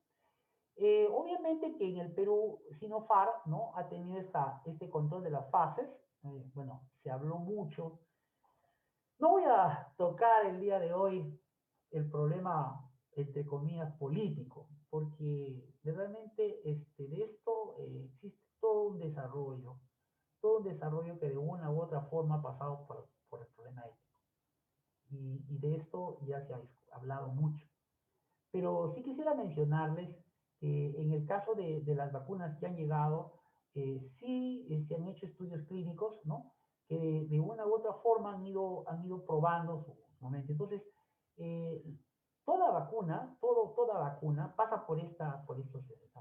Obviamente que en el Perú, Sinopharm, ¿no? Ha tenido este control de las fases. Bueno, se habló mucho. No voy a tocar el día de hoy el problema, entre comillas, político, porque realmente de esto existe todo un desarrollo que de una u otra forma ha pasado por el problema ético. Y de esto ya se ha hablado mucho. Pero sí quisiera mencionarles que en el caso de las vacunas que han llegado, sí se han hecho estudios clínicos, ¿no? Que de una u otra forma han ido probando su momento. Entonces, eh, toda vacuna pasa por esta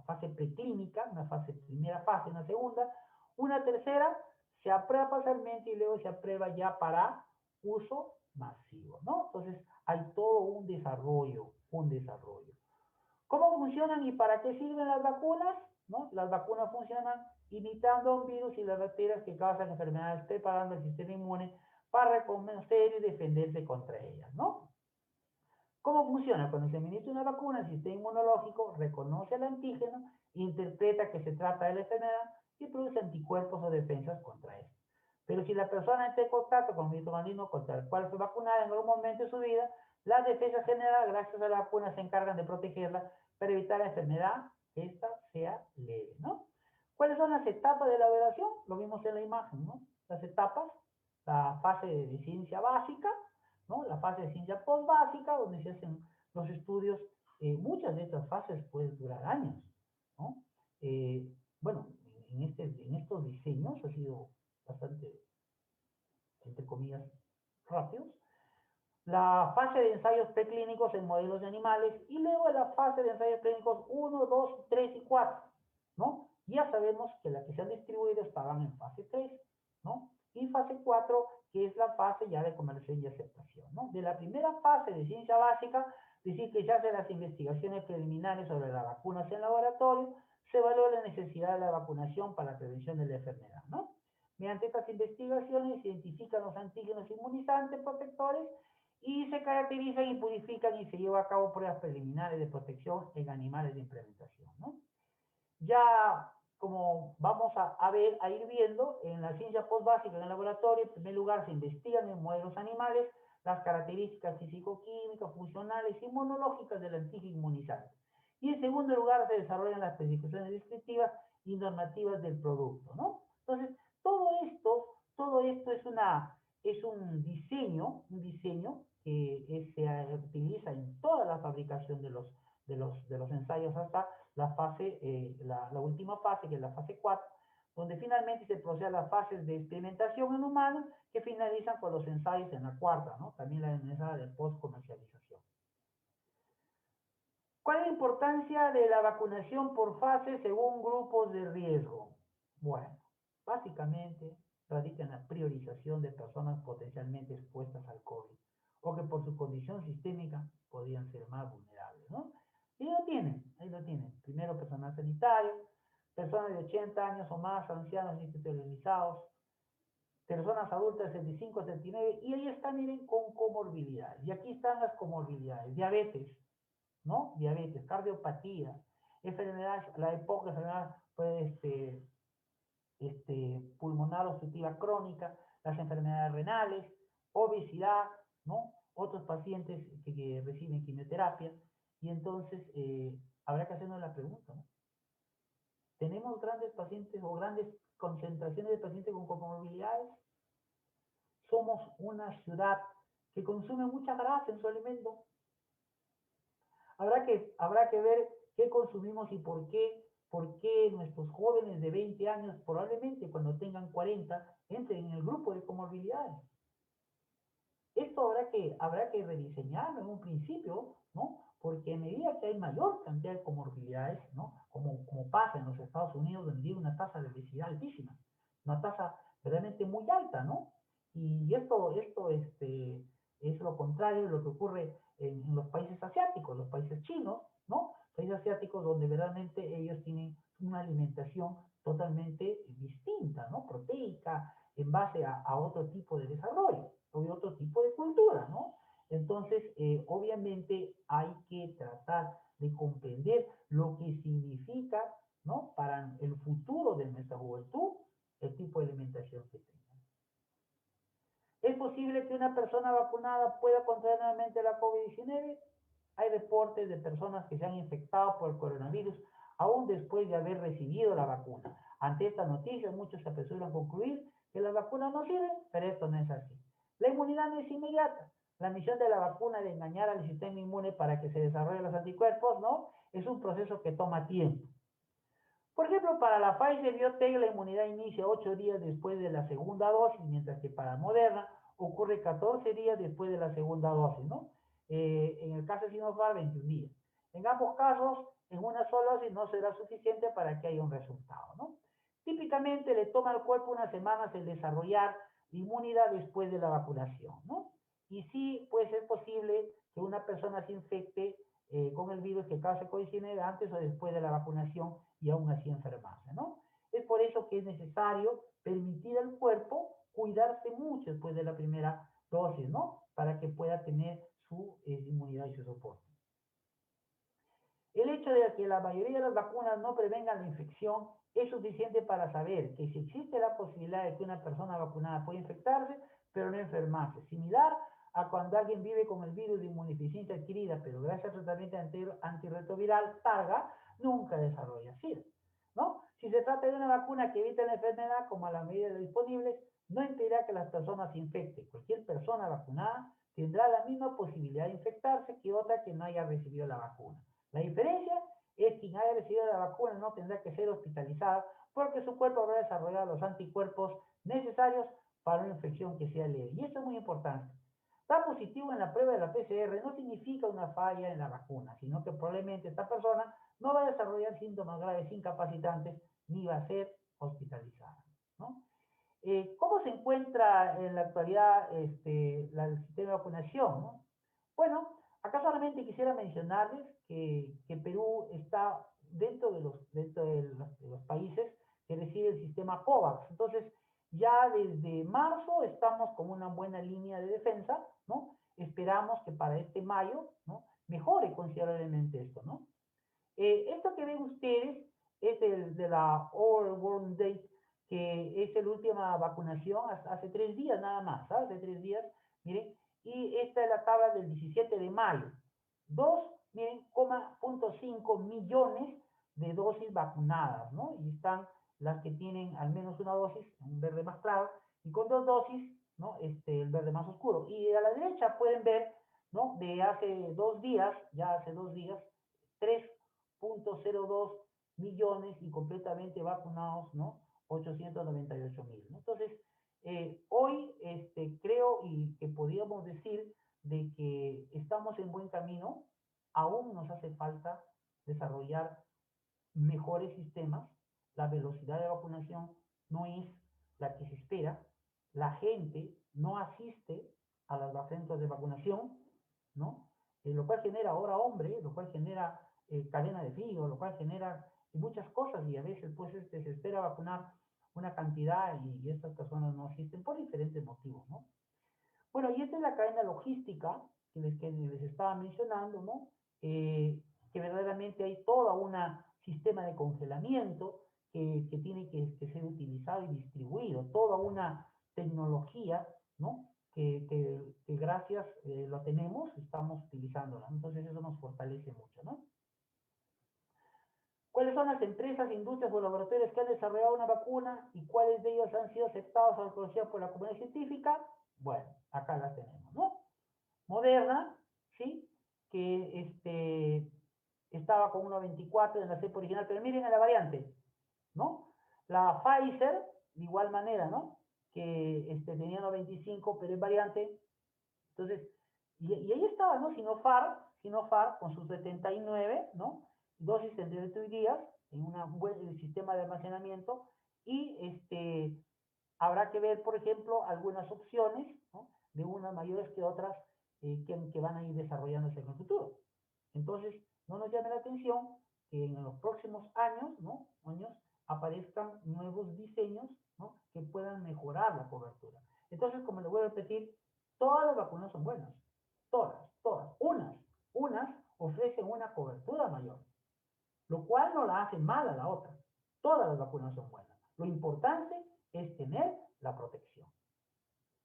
fase preclínica, una primera fase, una segunda, una tercera, se aprueba parcialmente y luego se aprueba ya para uso masivo, ¿no? Entonces, hay todo un desarrollo, un desarrollo. ¿Cómo funcionan y para qué sirven las vacunas? ¿No? Las vacunas funcionan imitando un virus y las bacterias que causan enfermedades, preparando el sistema inmune para reconocer y defenderse contra ellas, ¿no? ¿Cómo funciona? Cuando se administra una vacuna, el sistema inmunológico reconoce el antígeno, interpreta que se trata de la enfermedad y produce anticuerpos o defensas contra él. Pero si la persona entra en contacto con un virus maligno contra el cual fue vacunada en algún momento de su vida, las defensas generadas gracias a la vacuna se encargan de protegerla para evitar la enfermedad, que ésta sea leve, ¿no? ¿Cuáles son las etapas de la elaboración? Lo vimos en la imagen, ¿no? Las etapas, la fase de ciencia básica, ¿no? La fase de ciencia postbásica, donde se hacen los estudios, muchas de estas fases pueden durar años, ¿no? Bueno, en estos diseños ha sido bastante, entre comillas, rápidos. La fase de ensayos preclínicos en modelos de animales y luego la fase de ensayos clínicos 1, 2, 3 y 4, ¿no? Ya sabemos que las que se han distribuido estaban en fase 3, ¿no? Y fase 4, que es la fase ya de comercio y aceptación, ¿no? De la primera fase de ciencia básica, es decir, que se hacen las investigaciones preliminares sobre las vacunas en laboratorio, se evalúa la necesidad de la vacunación para la prevención de la enfermedad, ¿no? Mediante estas investigaciones se identifican los antígenos inmunizantes protectores y se caracterizan y purifican y se llevan a cabo pruebas preliminares de protección en animales de implementación, ¿no? Ya como vamos a ver, a ir viendo, en la ciencia postbásica en el laboratorio, en primer lugar se investigan en modelos animales las características físico-químicas, funcionales, inmunológicas del antígeno inmunizante. Y en segundo lugar se desarrollan las especificaciones descriptivas y normativas del producto, ¿no? Entonces, todo esto es un diseño que se utiliza en toda la fabricación de los ensayos hasta la última fase, que es la fase 4, donde finalmente se procede a las fases de experimentación en humanos que finalizan con los ensayos en la cuarta, ¿no? También la esa de post-comercialización. ¿Cuál es la importancia de la vacunación por fase según grupos de riesgo? Bueno, básicamente radica en la priorización de personas potencialmente expuestas al COVID o que por su condición sistémica podrían ser más vulnerables, ¿no? Y ahí lo tienen. Primero, personal sanitario, personas de 80 años o más, ancianos institucionalizados, personas adultas de 65 a 79, y ahí están, miren, con comorbilidades. Y aquí están las comorbilidades: diabetes, ¿no? Diabetes, cardiopatía, enfermedades, la EPOC, enfermedad pues, pulmonar obstructiva crónica, las enfermedades renales, obesidad, ¿no? Otros pacientes que reciben quimioterapia, y entonces habrá que hacernos la pregunta, ¿no? ¿Tenemos grandes pacientes o grandes concentraciones de pacientes con comorbilidades? Somos una ciudad que consume mucha grasa en su alimento. Habrá que ver qué consumimos y por qué nuestros jóvenes de 20 años, probablemente cuando tengan 40, entren en el grupo de comorbilidades. Esto habrá que rediseñarlo en un principio, ¿no? Porque a medida que hay mayor cantidad de comorbilidades, ¿no? Como pasa en los Estados Unidos, donde hay una tasa de obesidad altísima, una tasa realmente muy alta, ¿no? Y esto es lo contrario de lo que ocurre en los países asiáticos, los países chinos, ¿no? Países asiáticos donde verdaderamente ellos tienen una alimentación totalmente distinta, ¿no? Proteica, en base a otro tipo de desarrollo, o de otro tipo de cultura, ¿no? Entonces, obviamente hay que tratar de comprender lo que significa, ¿no? Para el futuro de nuestra juventud, el tipo de alimentación que tengan. ¿Es posible que una persona vacunada pueda contraer nuevamente la COVID-19? Hay reportes de personas que se han infectado por el coronavirus aún después de haber recibido la vacuna. Ante esta noticia, muchos se apresuran a concluir que las vacunas no sirven, pero esto no es así. La inmunidad no es inmediata. La misión de la vacuna de engañar al sistema inmune para que se desarrollen los anticuerpos, ¿no? Es un proceso que toma tiempo. Por ejemplo, para la Pfizer-BioNTech la inmunidad inicia 8 días después de la segunda dosis, mientras que para Moderna ocurre 14 días después de la segunda dosis, ¿no? En el caso de Sinopharm, 21 días. En ambos casos, en una sola dosis no será suficiente para que haya un resultado, ¿no? Típicamente le toma al cuerpo unas semanas el desarrollar inmunidad después de la vacunación, ¿no? Y sí puede ser posible que una persona se infecte con el virus que causa COVID-19 antes o después de la vacunación y aún así enfermarse, ¿no? Es por eso que es necesario permitir al cuerpo cuidarse mucho después de la primera dosis, ¿no? Para que pueda tener su inmunidad y su soporte. El hecho de que la mayoría de las vacunas no prevengan la infección es suficiente para saber que si existe la posibilidad de que una persona vacunada pueda infectarse, pero no enfermarse. Similar a cuando alguien vive con el virus de inmunodeficiencia adquirida, pero gracias al tratamiento antirretroviral, Targa, nunca desarrolla SIDA, ¿no? Si se trata de una vacuna que evita la enfermedad, como a la medida de lo disponible, no impedirá que las personas se infecten. Cualquier persona vacunada tendrá la misma posibilidad de infectarse que otra que no haya recibido la vacuna. La diferencia es que quien haya recibido la vacuna no tendrá que ser hospitalizada porque su cuerpo habrá desarrollado los anticuerpos necesarios para una infección que sea leve. Y esto es muy importante. Estar positivo en la prueba de la PCR no significa una falla en la vacuna, sino que probablemente esta persona no va a desarrollar síntomas graves incapacitantes ni va a ser hospitalizada, ¿no? ¿Cómo se encuentra en la actualidad el sistema de vacunación, ¿no? Bueno, acá solamente quisiera mencionarles que Perú está dentro de los países que recibe el sistema COVAX. Entonces, ya desde marzo estamos con una buena línea de defensa, ¿no? Esperamos que para este mayo, ¿no? Mejore considerablemente esto, ¿no? Esto que ven ustedes es el de la All World Day, que es la última vacunación hace 3 días nada más, ¿sabes? Hace 3 días, miren, y esta es la tabla del 17 de mayo. 2, miren, 0,5 millones de dosis vacunadas, ¿no? Y están las que tienen al menos una dosis, un verde más claro, y con 2 dosis, ¿no? El verde más oscuro. Y a la derecha pueden ver, ¿no? De hace 2 días, ya hace 2 días, 3,02 millones y completamente vacunados, ¿no? 898,000, ¿no? Entonces, hoy creo y que podríamos decir de que estamos en buen camino, aún nos hace falta desarrollar mejores sistemas, la velocidad de vacunación no es la que se espera, la gente no asiste a los centros de vacunación, ¿no? Lo cual genera hora hombre, lo cual genera cadena de frío, lo cual genera muchas cosas y a veces pues se espera vacunar una cantidad y estas personas no asisten por diferentes motivos, ¿no? Bueno, y esta es la cadena logística que les estaba mencionando, ¿no? Que verdaderamente hay todo un sistema de congelamiento que tiene que ser utilizado y distribuido, toda una tecnología, ¿no? Que gracias lo tenemos, estamos utilizándola. Entonces eso nos fortalece mucho, ¿no? ¿Cuáles son las empresas, industrias o laboratorios que han desarrollado una vacuna y cuáles de ellos han sido aceptados o reconocidos por la comunidad científica? Bueno, acá las tenemos, ¿no? Moderna, ¿sí? Que estaba con 1,24 en la cepa original, pero miren a la variante, ¿no? La Pfizer, de igual manera, ¿no? Que tenía 1,25, pero es variante. Entonces, y ahí estaba, ¿no? Sinopharm con sus 79, ¿no? Dosis en 38 días, en un buen sistema de almacenamiento, y habrá que ver, por ejemplo, algunas opciones, ¿no? De unas mayores que otras que van a ir desarrollándose en el futuro. Entonces, no nos llame la atención que en los próximos años, ¿no? Aparezcan nuevos diseños, ¿no? Que puedan mejorar la cobertura. Entonces, como les voy a repetir, todas las vacunas son buenas. Todas. Unas ofrecen una cobertura mayor, lo cual no la hace mal a la otra. Todas las vacunas son buenas. Lo importante es tener la protección,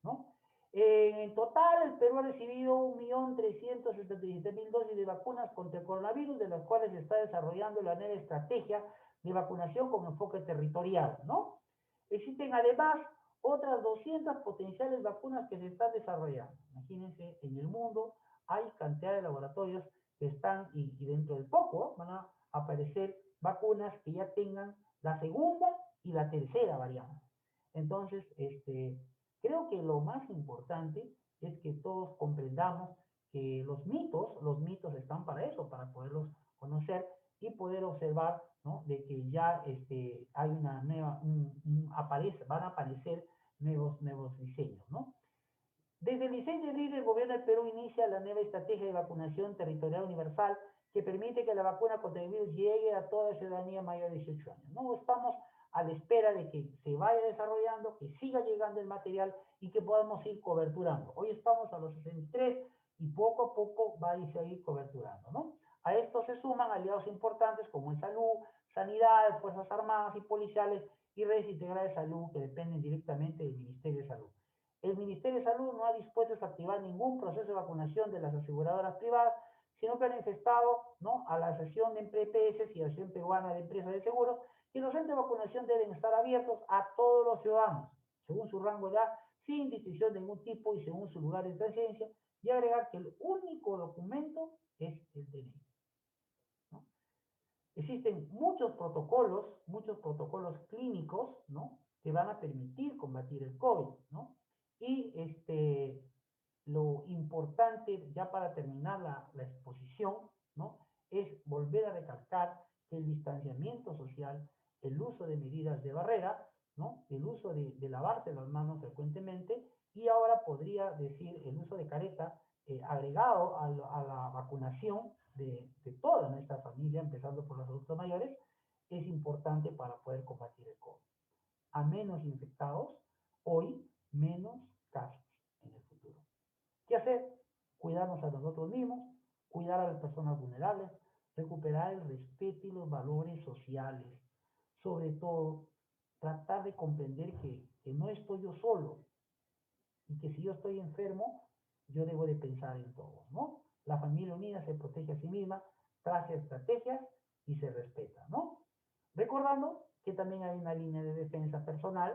¿no? En total, el Perú ha recibido 1.377.000 dosis de vacunas contra el coronavirus, de las cuales se está desarrollando la nueva estrategia de vacunación con enfoque territorial, ¿no? Existen además otras 200 potenciales vacunas que se están desarrollando. Imagínense, en el mundo hay cantidad de laboratorios que están, y dentro del poco van a aparecer vacunas que ya tengan la segunda y la tercera variante. Entonces, creo que lo más importante es que todos comprendamos que los mitos están para eso, para poderlos conocer y poder observar, ¿no? De que ya hay una nueva, van a aparecer nuevos diseños, ¿no? Desde el 16 de abril, el gobierno del Perú inicia la nueva estrategia de vacunación territorial universal que permite que la vacuna contra el virus llegue a toda la ciudadanía mayor de 18 años. No estamos a la espera de que se vaya desarrollando, que siga llegando el material y que podamos ir coberturando. Hoy estamos a los 63 y poco a poco va a seguir coberturando, ¿no? A esto se suman aliados importantes como el salud, sanidad, fuerzas armadas y policiales y redes integrales de salud que dependen directamente del Ministerio de Salud. El Ministerio de Salud no ha dispuesto a activar ningún proceso de vacunación de las aseguradoras privadas, sino que han manifestado, ¿no? A la Asociación de EPS y a la Asociación Peruana de Empresas de Seguros que los centros de vacunación deben estar abiertos a todos los ciudadanos, según su rango de edad, sin distinción de ningún tipo y según su lugar de residencia, y agregar que el único documento es el DNI, ¿no? Existen muchos protocolos clínicos, ¿no? Que van a permitir combatir el COVID, ¿no? Y lo importante, ya para terminar la exposición, ¿no? Es volver a recalcar que el distanciamiento social, el uso de medidas de barrera, ¿no? El uso de lavarse las manos frecuentemente, y ahora podría decir el uso de careta agregado a la vacunación de toda nuestra familia, empezando por los adultos mayores, es importante para poder combatir el COVID. A menos infectados, hoy menos casos en el futuro. ¿Qué hacer? Cuidarnos a nosotros mismos, cuidar a las personas vulnerables, recuperar el respeto y los valores sociales. Sobre todo, tratar de comprender que no estoy yo solo y que si yo estoy enfermo, yo debo de pensar en todos, ¿no? La familia unida se protege a sí misma, traza estrategias y se respeta, ¿no? Recordando que también hay una línea de defensa personal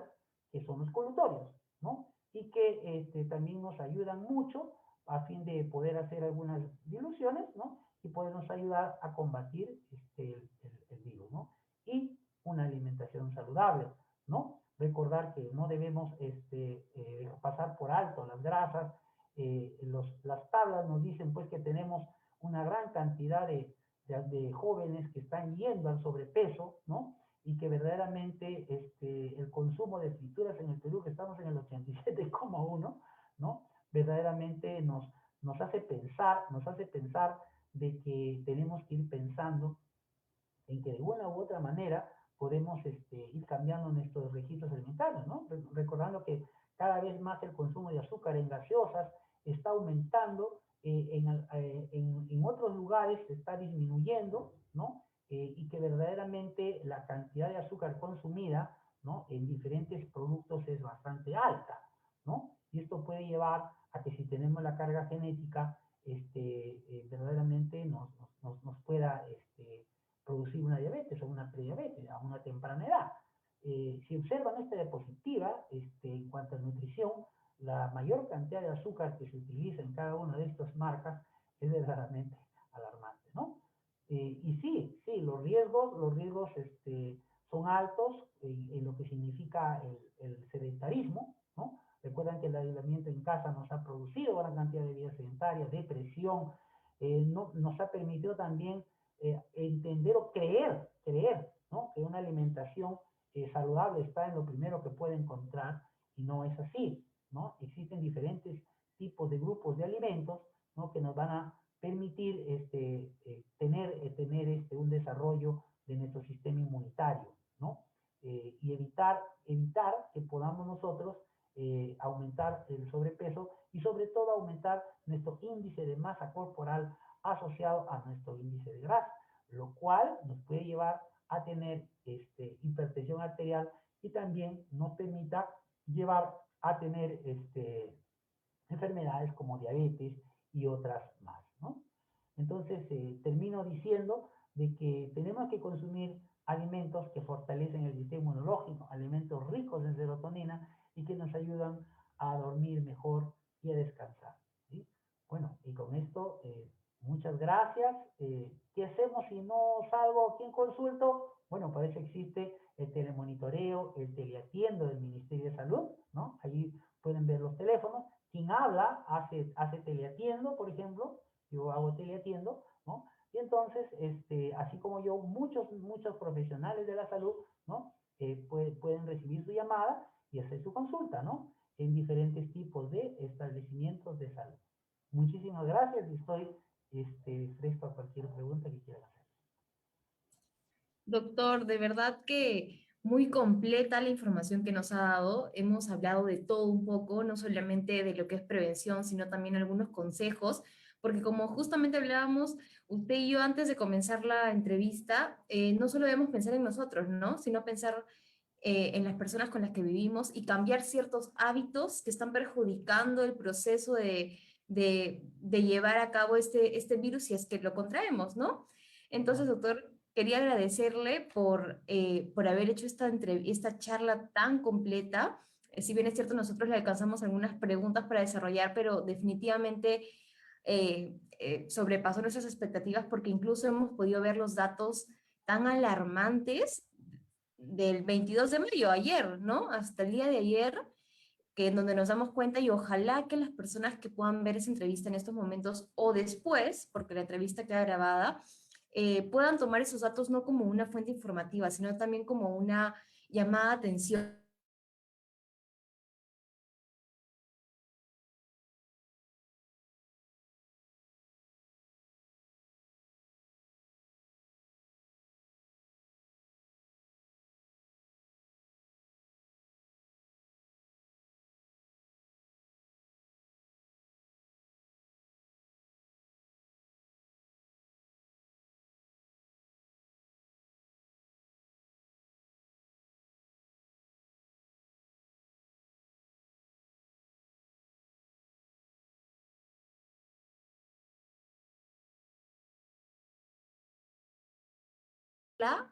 que son los colutorios, ¿no? Y que también nos ayudan mucho a fin de poder hacer algunas diluciones, ¿no? Y podernos ayudar a combatir el virus, ¿no? Y una alimentación saludable, ¿no? Recordar que no debemos pasar por alto las grasas. Las tablas nos dicen pues que tenemos una gran cantidad de jóvenes que están yendo al sobrepeso, ¿no? Y que verdaderamente el consumo de frituras en el Perú, que estamos en el 87,1, ¿no? Verdaderamente nos hace pensar de que tenemos que ir pensando en que de una u otra manera podemos ir cambiando nuestros registros alimentarios, ¿no? Recordando que cada vez más el consumo de azúcar en gaseosas está aumentando, en otros lugares se está disminuyendo, ¿no? Y que verdaderamente la cantidad de azúcar consumida, ¿no? En diferentes productos es bastante alta, ¿no? Y esto puede llevar a que si tenemos la carga genética, verdaderamente nos pueda producir una diabetes o una prediabetes a una temprana edad. Si observan esta diapositiva, en cuanto a nutrición, la mayor cantidad de azúcar que se utiliza en cada una de estas marcas es verdaderamente alarmante, ¿no? Y sí, los riesgos son altos en lo que significa el sedentarismo, ¿no? Recuerdan que el aislamiento en casa nos ha producido gran cantidad de vida sedentaria, depresión, nos ha permitido también entender o creer, ¿no? Que una alimentación saludable está en lo primero que puede encontrar, y no es así, ¿no? Existen diferentes tipos de grupos de alimentos, ¿no? Que nos van a permitir tener un desarrollo de nuestro sistema inmunitario, ¿no? Y evitar que podamos nosotros aumentar el sobrepeso y sobre todo aumentar nuestro índice de masa corporal asociado a nuestro índice de grasa, lo cual nos puede llevar a tener hipertensión arterial y también nos permita llevar a tener enfermedades como diabetes y otras más, ¿no? Entonces, termino diciendo de que tenemos que consumir alimentos que fortalecen el sistema inmunológico, alimentos ricos en serotonina y que nos ayudan a dormir mejor y a descansar, ¿sí? Bueno, y con esto, muchas gracias. ¿Qué hacemos si no salgo aquí en consulto? Bueno, para eso existe el telemonitoreo, el teleatiendo del Ministerio de Salud, ¿no? Allí pueden ver los teléfonos. Quien habla hace teleatiendo, por ejemplo, yo hago teleatiendo, ¿no? Y entonces, así como yo, muchos profesionales de la salud, ¿no? Pueden recibir su llamada y hacer su consulta, ¿no? En diferentes tipos de establecimientos de salud. Muchísimas gracias y estoy presto a cualquier pregunta que quieran hacer. Doctor, de verdad que muy completa la información que nos ha dado. Hemos hablado de todo un poco, no solamente de lo que es prevención, sino también algunos consejos, porque como justamente hablábamos usted y yo antes de comenzar la entrevista, no solo debemos pensar en nosotros, ¿no? Sino pensar en las personas con las que vivimos y cambiar ciertos hábitos que están perjudicando el proceso de llevar a cabo este virus si es que lo contraemos, ¿no? Entonces, doctor, quería agradecerle por haber hecho esta charla tan completa. Si bien es cierto, nosotros le alcanzamos algunas preguntas para desarrollar, pero definitivamente sobrepasó nuestras expectativas porque incluso hemos podido ver los datos tan alarmantes del 22 de mayo, ayer, ¿no? Hasta el día de ayer, que en donde nos damos cuenta y ojalá que las personas que puedan ver esa entrevista en estos momentos o después, porque la entrevista queda grabada, puedan tomar esos datos no como una fuente informativa, sino también como una llamada de atención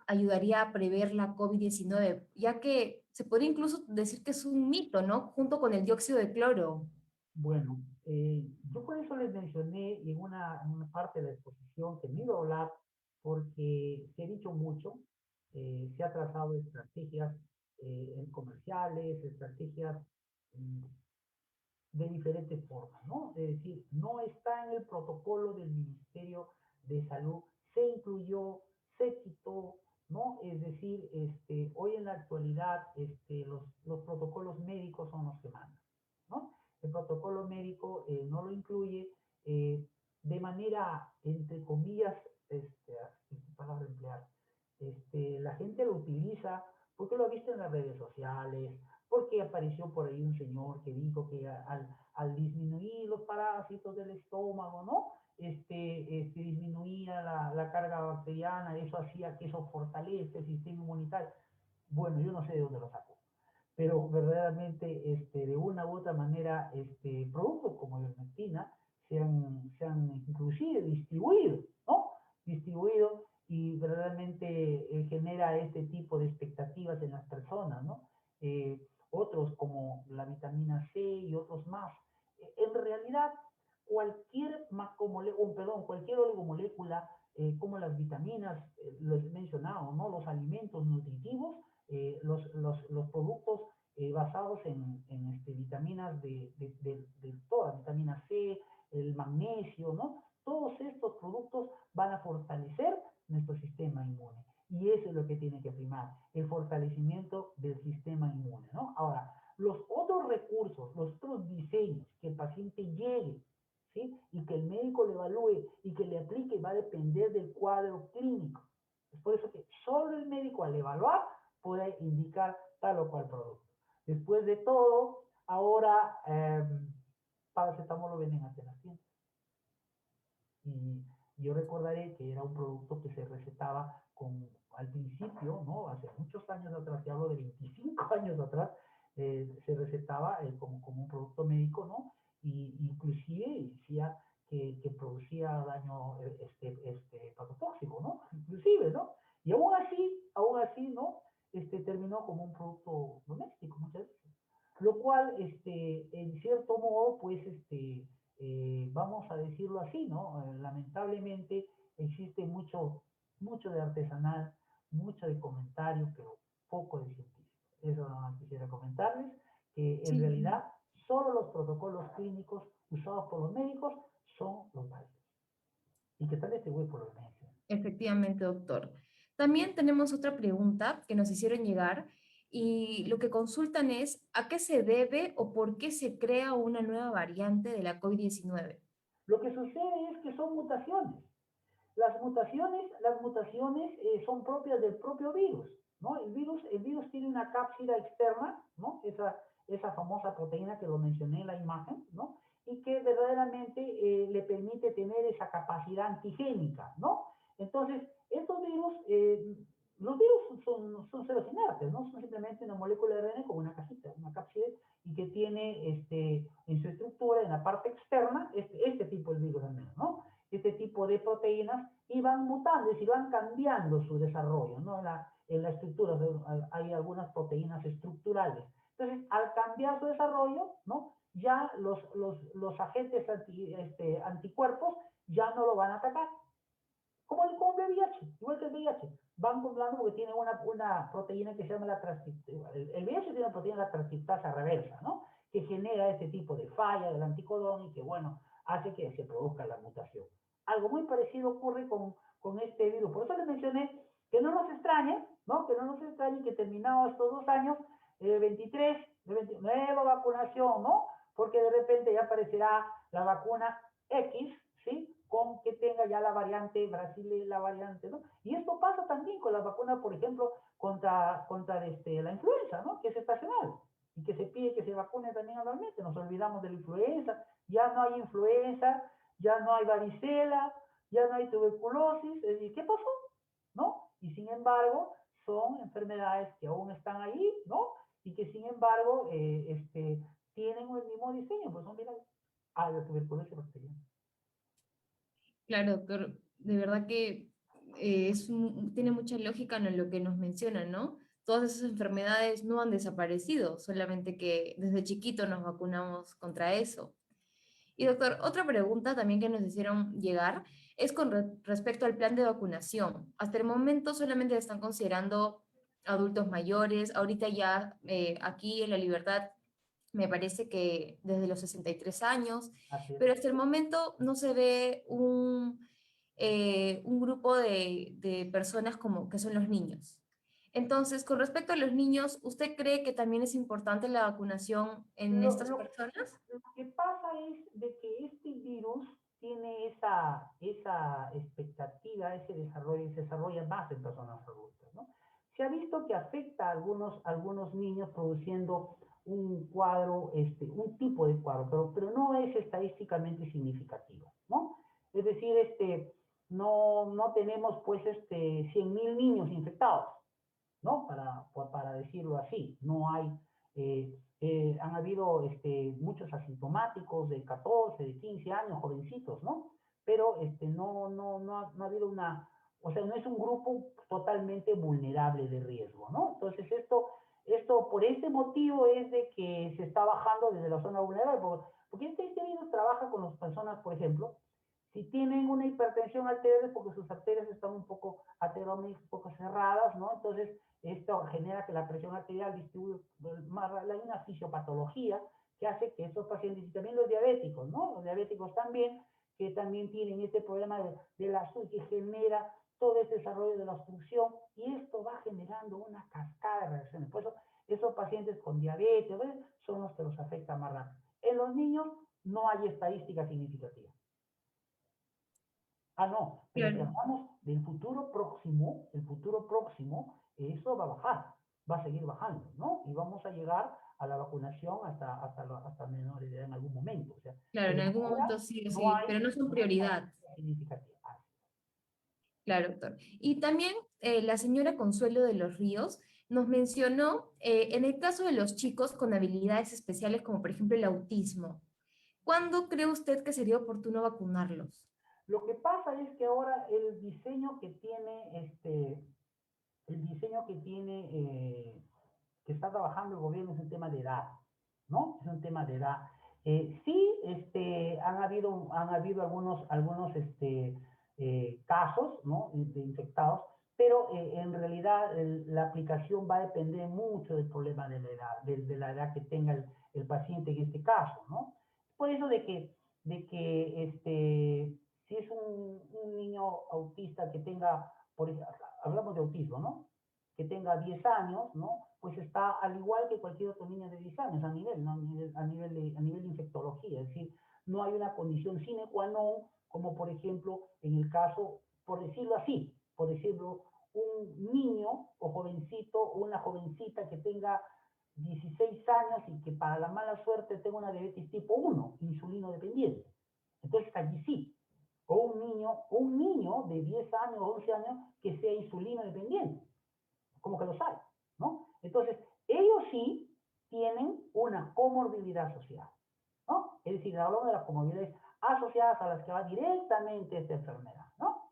ayudaría a prever la COVID-19, ya que se podría incluso decir que es un mito, ¿no? Junto con el dióxido de cloro. Bueno, yo por eso les mencioné en una parte de la exposición que me iba a hablar, porque se ha dicho mucho, se ha trazado estrategias en comerciales, estrategias mm, de diferentes formas, ¿no? Es decir, no está en el protocolo del Ministerio de Salud, se incluyó, se quitó, ¿no? Es decir, hoy en la actualidad los protocolos médicos son los que mandan, ¿no? El protocolo médico no lo incluye eh, de manera, entre comillas, ¿qué palabra emplear? La gente lo utiliza porque lo ha visto en las redes sociales, porque apareció por ahí un señor que dijo que al disminuir los parásitos del estómago, ¿no? Disminuía la carga bacteriana, eso hacía que eso fortalece el sistema inmunitario. Bueno, yo no sé de dónde lo sacó, pero verdaderamente de una u otra manera productos como la ivermectina se han inclusive distribuido, ¿no? Distribuido y verdaderamente genera este tipo de expectativas en las personas, ¿no? Otros como la vitamina C y otros más. En realidad, cualquier cualquier oligomolécula, como las vitaminas, los he mencionado, ¿no? Los alimentos nutritivos, los productos basados en vitaminas de todas, vitamina C, el magnesio, ¿no? Todos estos productos van a fortalecer nuestro sistema inmune. Y eso es lo que tiene que primar, el fortalecimiento del sistema inmune, ¿no? Ahora, los otros recursos, los otros diseños que el paciente llegue, ¿sí? Y que el médico le evalúe y que le aplique va a depender del cuadro clínico. Es por eso que solo el médico al evaluar puede indicar tal o cual producto. Después de todo, ahora paracetamol lo venden hasta en las tiendas. Y yo recordaré que era un producto que se recetaba al principio, ¿no? Hace muchos años atrás, te hablo de 25 años atrás, se recetaba como un producto médico, ¿no? Y inclusive decía que producía daño hepatotóxico, ¿no? Inclusive, ¿no? Y aún así, ¿no? Terminó como un producto doméstico muchas veces. Lo cual, en cierto modo, pues, vamos a decirlo así, ¿no? Lamentablemente existe mucho de artesanal, mucho de comentario, pero poco de científico. Eso no quisiera comentarles, que en Sí, realidad solo los protocolos clínicos usados por los médicos son los válidos y que están distribuidos por los médicos. efectivamente, doctor. También tenemos otra pregunta que nos hicieron llegar y lo que consultan es ¿a qué se debe o por qué se crea una nueva variante de la COVID-19? Lo que sucede es que son mutaciones. Las mutaciones son propias del propio virus, ¿no? El virus tiene una cápsida externa, ¿no? Esa famosa proteína que lo mencioné en la imagen, ¿no? Y que verdaderamente le permite tener esa capacidad antigénica, ¿no? Entonces, estos virus, los virus son seres inertes, ¿no? Son simplemente una molécula de ARN con una casita, una cápside, y que tiene en su estructura, en la parte externa, este tipo de virus al menos, ¿no? Este tipo de proteínas y van mutando, es decir, van cambiando su desarrollo, ¿no? En la estructura hay algunas proteínas estructurales. Entonces, al cambiar su desarrollo, ¿no? Ya los agentes anticuerpos ya no lo van a atacar. Como el VIH, igual que el VIH. Van controlando porque tiene una proteína que se llama la transcriptasa. El VIH tiene una proteína, la transcriptasa reversa, ¿no? Que genera este tipo de falla del anticodón y que, bueno, hace que se produzca la mutación. Algo muy parecido ocurre con este virus. Por eso les mencioné que no nos extrañe, ¿no? Que no nos extrañe que terminados estos 2 años, 23, nueva vacunación, ¿no? Porque de repente ya aparecerá la vacuna X, ¿sí? Con que tenga ya la variante, Brasil es la variante, ¿no? Y esto pasa también con la vacuna, por ejemplo, contra la influenza, ¿no? Que es estacional y que se pide que se vacune también anualmente. Nos olvidamos de la influenza, ya no hay influenza, ya no hay varicela, ya no hay tuberculosis, es decir, ¿qué pasó? ¿No? Y sin embargo, son enfermedades que aún están ahí, ¿no? Y que sin embargo tienen el mismo diseño, pues son virales. Ah, la tuberculosis bacteriana. Claro, doctor, de verdad que tiene mucha lógica en lo que nos mencionan, ¿no? Todas esas enfermedades no han desaparecido, solamente que desde chiquito nos vacunamos contra eso. Y doctor, otra pregunta también que nos hicieron llegar es con respecto al plan de vacunación. Hasta el momento solamente están considerando adultos mayores. Ahorita ya aquí en La Libertad me parece que desde los 63 años, Así es. pero hasta el momento no se ve un grupo de personas como que son los niños. Entonces, con respecto a los niños, ¿usted cree que también es importante la vacunación en Lo, estas lo- personas? lo que pasa es de que este virus tiene esa expectativa, ese desarrollo, y se desarrolla más en personas adultas, ¿no? Se ha visto que afecta a algunos niños produciendo un cuadro, un tipo de cuadro, pero no es estadísticamente significativo, ¿no? Es decir, no tenemos pues 100.000 niños infectados, ¿no? Para decirlo así, no hay, han habido muchos asintomáticos de 14, de 15 años, jovencitos, ¿no? Pero no ha habido o sea, no es un grupo totalmente vulnerable de riesgo, ¿no? Entonces esto por este motivo es de que se está bajando desde la zona vulnerable, porque este virus trabaja con las personas, por ejemplo, si tienen una hipertensión arterial es porque sus arterias están un poco arteriales, un poco cerradas, ¿no? Entonces, esto genera que la presión arterial distribuye más, hay una fisiopatología que hace que estos pacientes, y también los diabéticos, ¿no? Los diabéticos también, que también tienen este problema de la azúcar que genera todo ese desarrollo de la obstrucción, y esto va generando una cascada de reacciones. Por eso, esos pacientes con diabetes, ¿ves? Son los que los afecta más rápido. En los niños no hay estadística significativa. Ah, no, pero si Claro. hablamos del futuro próximo, eso va a bajar, va a seguir bajando, ¿no? Y vamos a llegar a la vacunación hasta menores de edad en algún momento. O sea, Claro, en pero algún ahora momento sí, no sí, hay, pero no son no hay prioridad. estadística significativa. Claro, doctor. Y también la señora Consuelo de los Ríos nos mencionó, en el caso de los chicos con habilidades especiales, como por ejemplo el autismo, ¿cuándo cree usted que sería oportuno vacunarlos? Lo que pasa es que ahora el diseño que está trabajando el gobierno es un tema de edad, ¿no? Es un tema de edad. Sí, han habido algunos casos, ¿no? De infectados, pero en realidad la aplicación va a depender mucho del problema de la edad, de la edad que tenga el paciente en este caso, ¿no? Por eso si es un niño autista que tenga, hablamos de autismo, ¿no? Que tenga 10 años, ¿no? Pues está al igual que cualquier otro niño de 10 años a nivel, ¿no? A nivel de infectología, es decir, no hay una condición sine qua non, como por ejemplo en el caso, por decirlo así, por decirlo, un niño o jovencito o una jovencita que tenga 16 años y que para la mala suerte tenga una diabetes tipo 1, insulino dependiente. Entonces allí sí, o un niño de 10 años o 11 años que sea insulino dependiente, como que lo sabe, ¿no? Entonces, ellos sí tienen una comorbilidad asociada, ¿no? Es decir, hablamos de las comorbilidades asociadas a las que va directamente esta enfermedad, ¿no?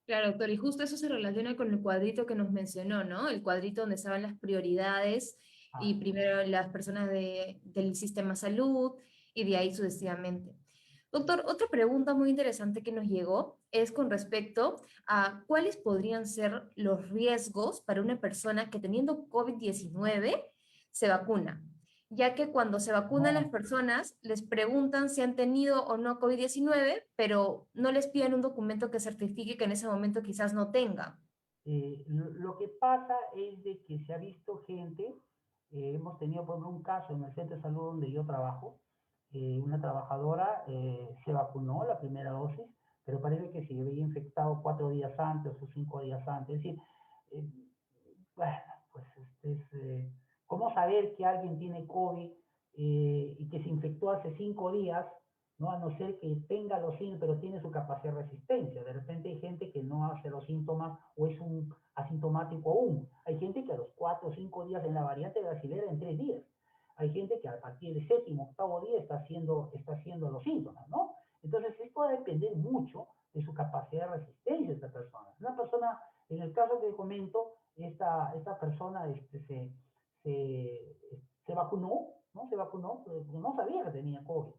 Claro, doctor, y justo eso se relaciona con el cuadrito que nos mencionó, ¿no? El cuadrito donde estaban las prioridades y Así es. primero las personas del sistema salud y de ahí sucesivamente. Doctor, otra pregunta muy interesante que nos llegó es con respecto a cuáles podrían ser los riesgos para una persona que teniendo COVID-19 se vacuna, ya que cuando se vacunan las No, personas les preguntan si han tenido o no COVID-19, pero no les piden un documento que certifique que en ese momento quizás no tengan. lo que pasa es de que se ha visto gente, hemos tenido por ejemplo un caso en el centro de salud donde yo trabajo, una trabajadora se vacunó la primera dosis, pero parece que se había infectado 4 días antes o 5 días antes. Es decir, eh, bueno, pues ¿cómo saber que alguien tiene COVID y que se infectó hace 5 días? ¿No? A no ser que tenga los síntomas, pero tiene su capacidad de resistencia. De repente hay gente que no hace los síntomas o es un asintomático aún. Hay gente que a los 4 o 5 días en la variante brasilera en 3 días. Hay gente que a partir del séptimo, octavo día está haciendo los síntomas, ¿no? Entonces, esto va a depender mucho de su capacidad de resistencia de esta persona. Una persona, en el caso que comento, esta persona se, se vacunó, ¿no? Se vacunó porque no sabía que tenía COVID.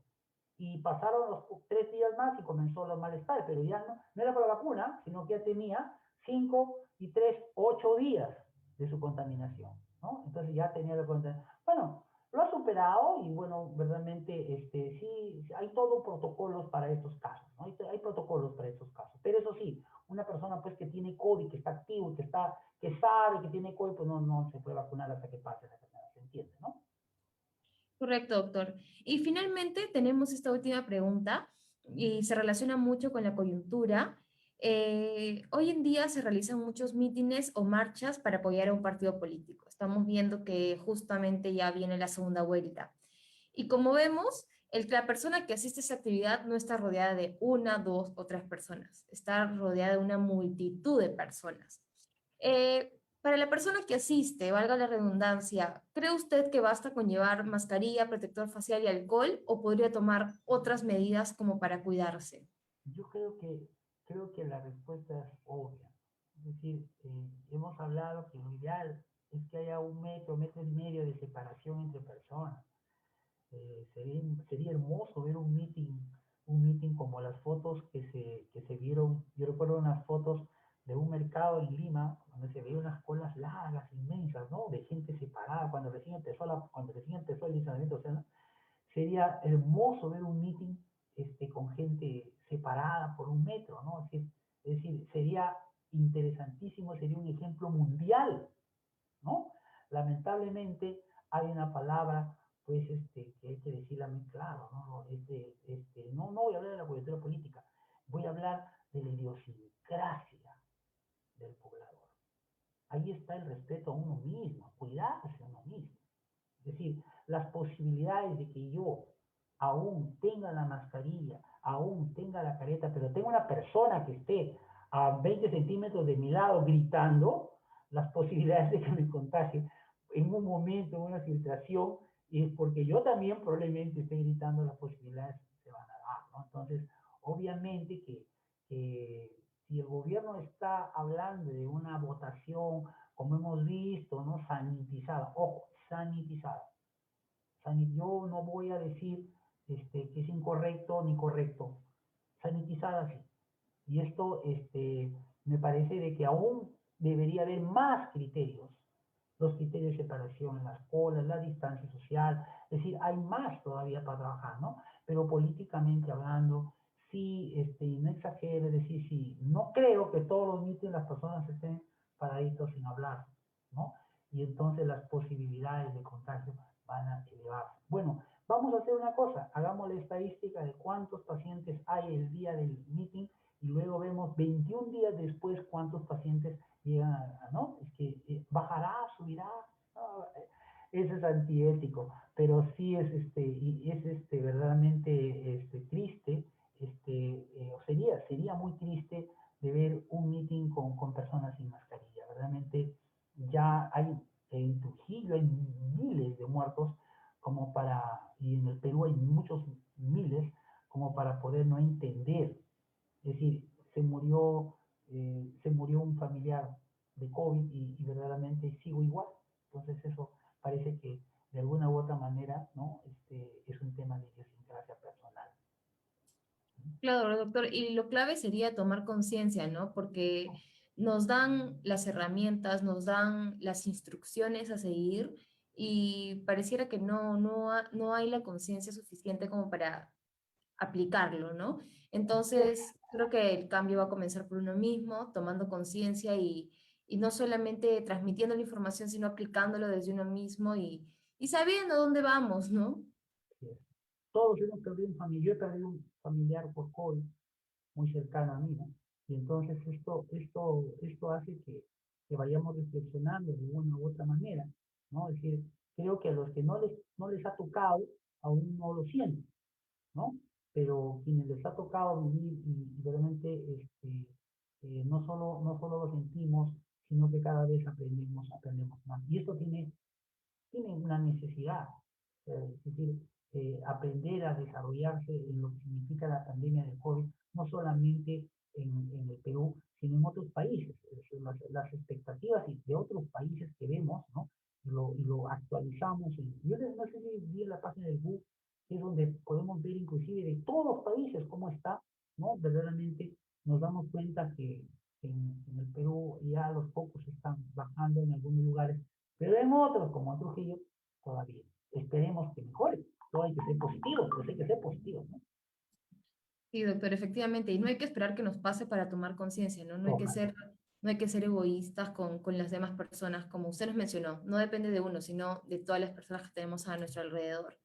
Y pasaron los 3 días más y comenzó los malestares, pero ya no era por la vacuna, sino que ya tenía 5 y 3, 8 días de su contaminación, ¿no? Entonces ya tenía la contaminación. Bueno, lo ha superado y bueno, verdaderamente sí, hay todo protocolos para estos casos, ¿no? Hay protocolos para estos casos. Pero eso sí, una persona pues que tiene COVID, que está activo, que sabe que tiene COVID, pues no se puede vacunar hasta que pase la enfermedad, ¿se entiende, no? Correcto, doctor. Y finalmente tenemos esta última pregunta y se relaciona mucho con la coyuntura. Hoy en día se realizan muchos mítines o marchas para apoyar a un partido político. Estamos viendo que justamente ya viene la segunda vuelta. Y como vemos, la persona que asiste a esa actividad no está rodeada de una, dos o tres personas, está rodeada de una multitud de personas. Para la persona que asiste, valga la redundancia, ¿cree usted que basta con llevar mascarilla, protector facial y alcohol o podría tomar otras medidas como para cuidarse? Yo creo que la respuesta es obvia. Es decir, hemos hablado que lo ideal es que haya 1 metro, 1,5 metros de separación entre personas. Sería hermoso ver un meeting como las fotos que se vieron. Yo recuerdo unas fotos de un mercado en Lima, donde se veían unas colas largas, inmensas, ¿no? De gente separada, cuando recién empezó el distanciamiento social. Sería hermoso ver un meeting con gente separada por 1 metro, ¿no? Es decir, sería interesantísimo, sería un ejemplo mundial, ¿no? Lamentablemente hay una palabra, pues, que hay que decirla muy claro, ¿no? No voy a hablar de la coyuntura política, voy a hablar de la idiosincrasia del poblador. Ahí está el respeto a uno mismo, cuidarse a uno mismo. Es decir, las posibilidades de que yo aún tenga la mascarilla, aún tenga la careta, pero tenga una persona que esté a 20 centímetros de mi lado gritando, las posibilidades de que me contagie en un momento, en una filtración, y es porque yo también probablemente esté gritando, las posibilidades se van a dar, ¿no? Entonces, obviamente que si el gobierno está hablando de una votación, como hemos visto, ¿no? Sanitizada, ojo, sanitizada. Yo no voy a decir que es incorrecto ni correcto. Sanitizada sí. Y esto me parece de que aún debería haber más criterios. Los criterios de separación, las colas, la distancia social. Es decir, hay más todavía para trabajar, ¿no? Pero políticamente hablando, sí, no exagero, es decir, sí, no creo que todos los mítines las personas estén paraditos sin hablar, ¿no? Y entonces las posibilidades de contagio van a elevarse. Bueno, vamos a hacer una cosa, hagamos la estadística de cuántos pacientes hay el día del meeting y luego vemos 21 días después cuántos pacientes llegan ¿no? Es que bajará, subirá, no, eso es antiético, pero sí es verdaderamente triste, sería muy triste de ver un meeting con personas sin mascarilla, verdaderamente ya hay, en Trujillo hay miles de muertos y en el Perú hay muchos miles, como para poder no entender. Es decir, se murió un familiar de COVID y verdaderamente sigo igual. Entonces eso parece que de alguna u otra manera, ¿no? Es un tema de idiosincrasia personal. Claro, doctor, y lo clave sería tomar conciencia, ¿no? Porque nos dan las herramientas, nos dan las instrucciones a seguir y pareciera que no hay la conciencia suficiente como para aplicarlo, ¿no? Entonces, creo que el cambio va a comenzar por uno mismo, tomando conciencia y no solamente transmitiendo la información, sino aplicándolo desde uno mismo y sabiendo dónde vamos, ¿no? Así es. Todos hemos perdido un familiar, yo he perdido un familiar por COVID muy cercano a mí, ¿no? Y entonces esto hace que vayamos reflexionando de una u otra manera, ¿no? Es decir, creo que a los que no les ha tocado, aún no lo sienten, ¿no? Pero quienes les ha tocado vivir y realmente no solo lo sentimos, sino que cada vez aprendemos más. Y esto tiene una necesidad, es decir, aprender a desarrollarse en lo que significa la pandemia del COVID, no solamente en el Perú, sino en otros países. Las expectativas de otros países que vemos, ¿no? Y lo actualizamos. Yo no sé si vi en la página del BUC, que es donde podemos ver inclusive de todos los países cómo está, ¿no? Verdaderamente nos damos cuenta que en el Perú ya los focos están bajando en algunos lugares, pero en otros, como en Trujillo, todavía. Esperemos que mejore. Todo hay que ser positivo, pues hay que ser positivo, ¿no? Sí, doctor, efectivamente, y no hay que esperar que nos pase para tomar conciencia, ¿no? Tómalo. No hay que ser egoístas con las demás personas, como usted nos mencionó, no depende de uno, sino de todas las personas que tenemos a nuestro alrededor.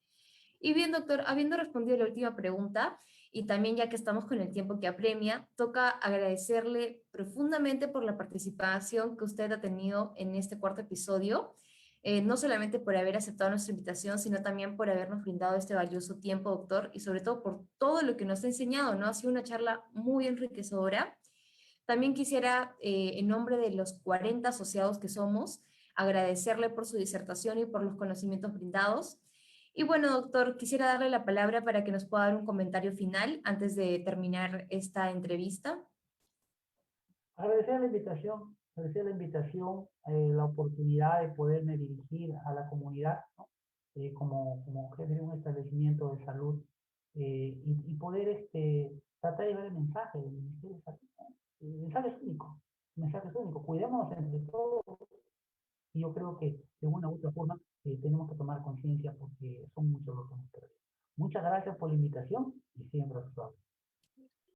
Y bien, doctor, habiendo respondido la última pregunta, y también ya que estamos con el tiempo que apremia, toca agradecerle profundamente por la participación que usted ha tenido en este cuarto episodio, no solamente por haber aceptado nuestra invitación, sino también por habernos brindado este valioso tiempo, doctor, y sobre todo por todo lo que nos ha enseñado, ¿no? Ha sido una charla muy enriquecedora. También quisiera, en nombre de los 40 asociados que somos, agradecerle por su disertación y por los conocimientos brindados. Y bueno, doctor, quisiera darle la palabra para que nos pueda dar un comentario final antes de terminar esta entrevista. Agradecer la invitación, la oportunidad de poderme dirigir a la comunidad, ¿no? Como jefe de un establecimiento de salud, y poder tratar de llevar el mensaje del Ministerio de Salud, ¿no? El mensaje es único, el mensaje es único, cuidémonos entre todos, y yo creo que de una u otra forma tenemos que tomar conciencia porque son muchos los que hemos perdido. Muchas gracias por la invitación y siempre a su lado.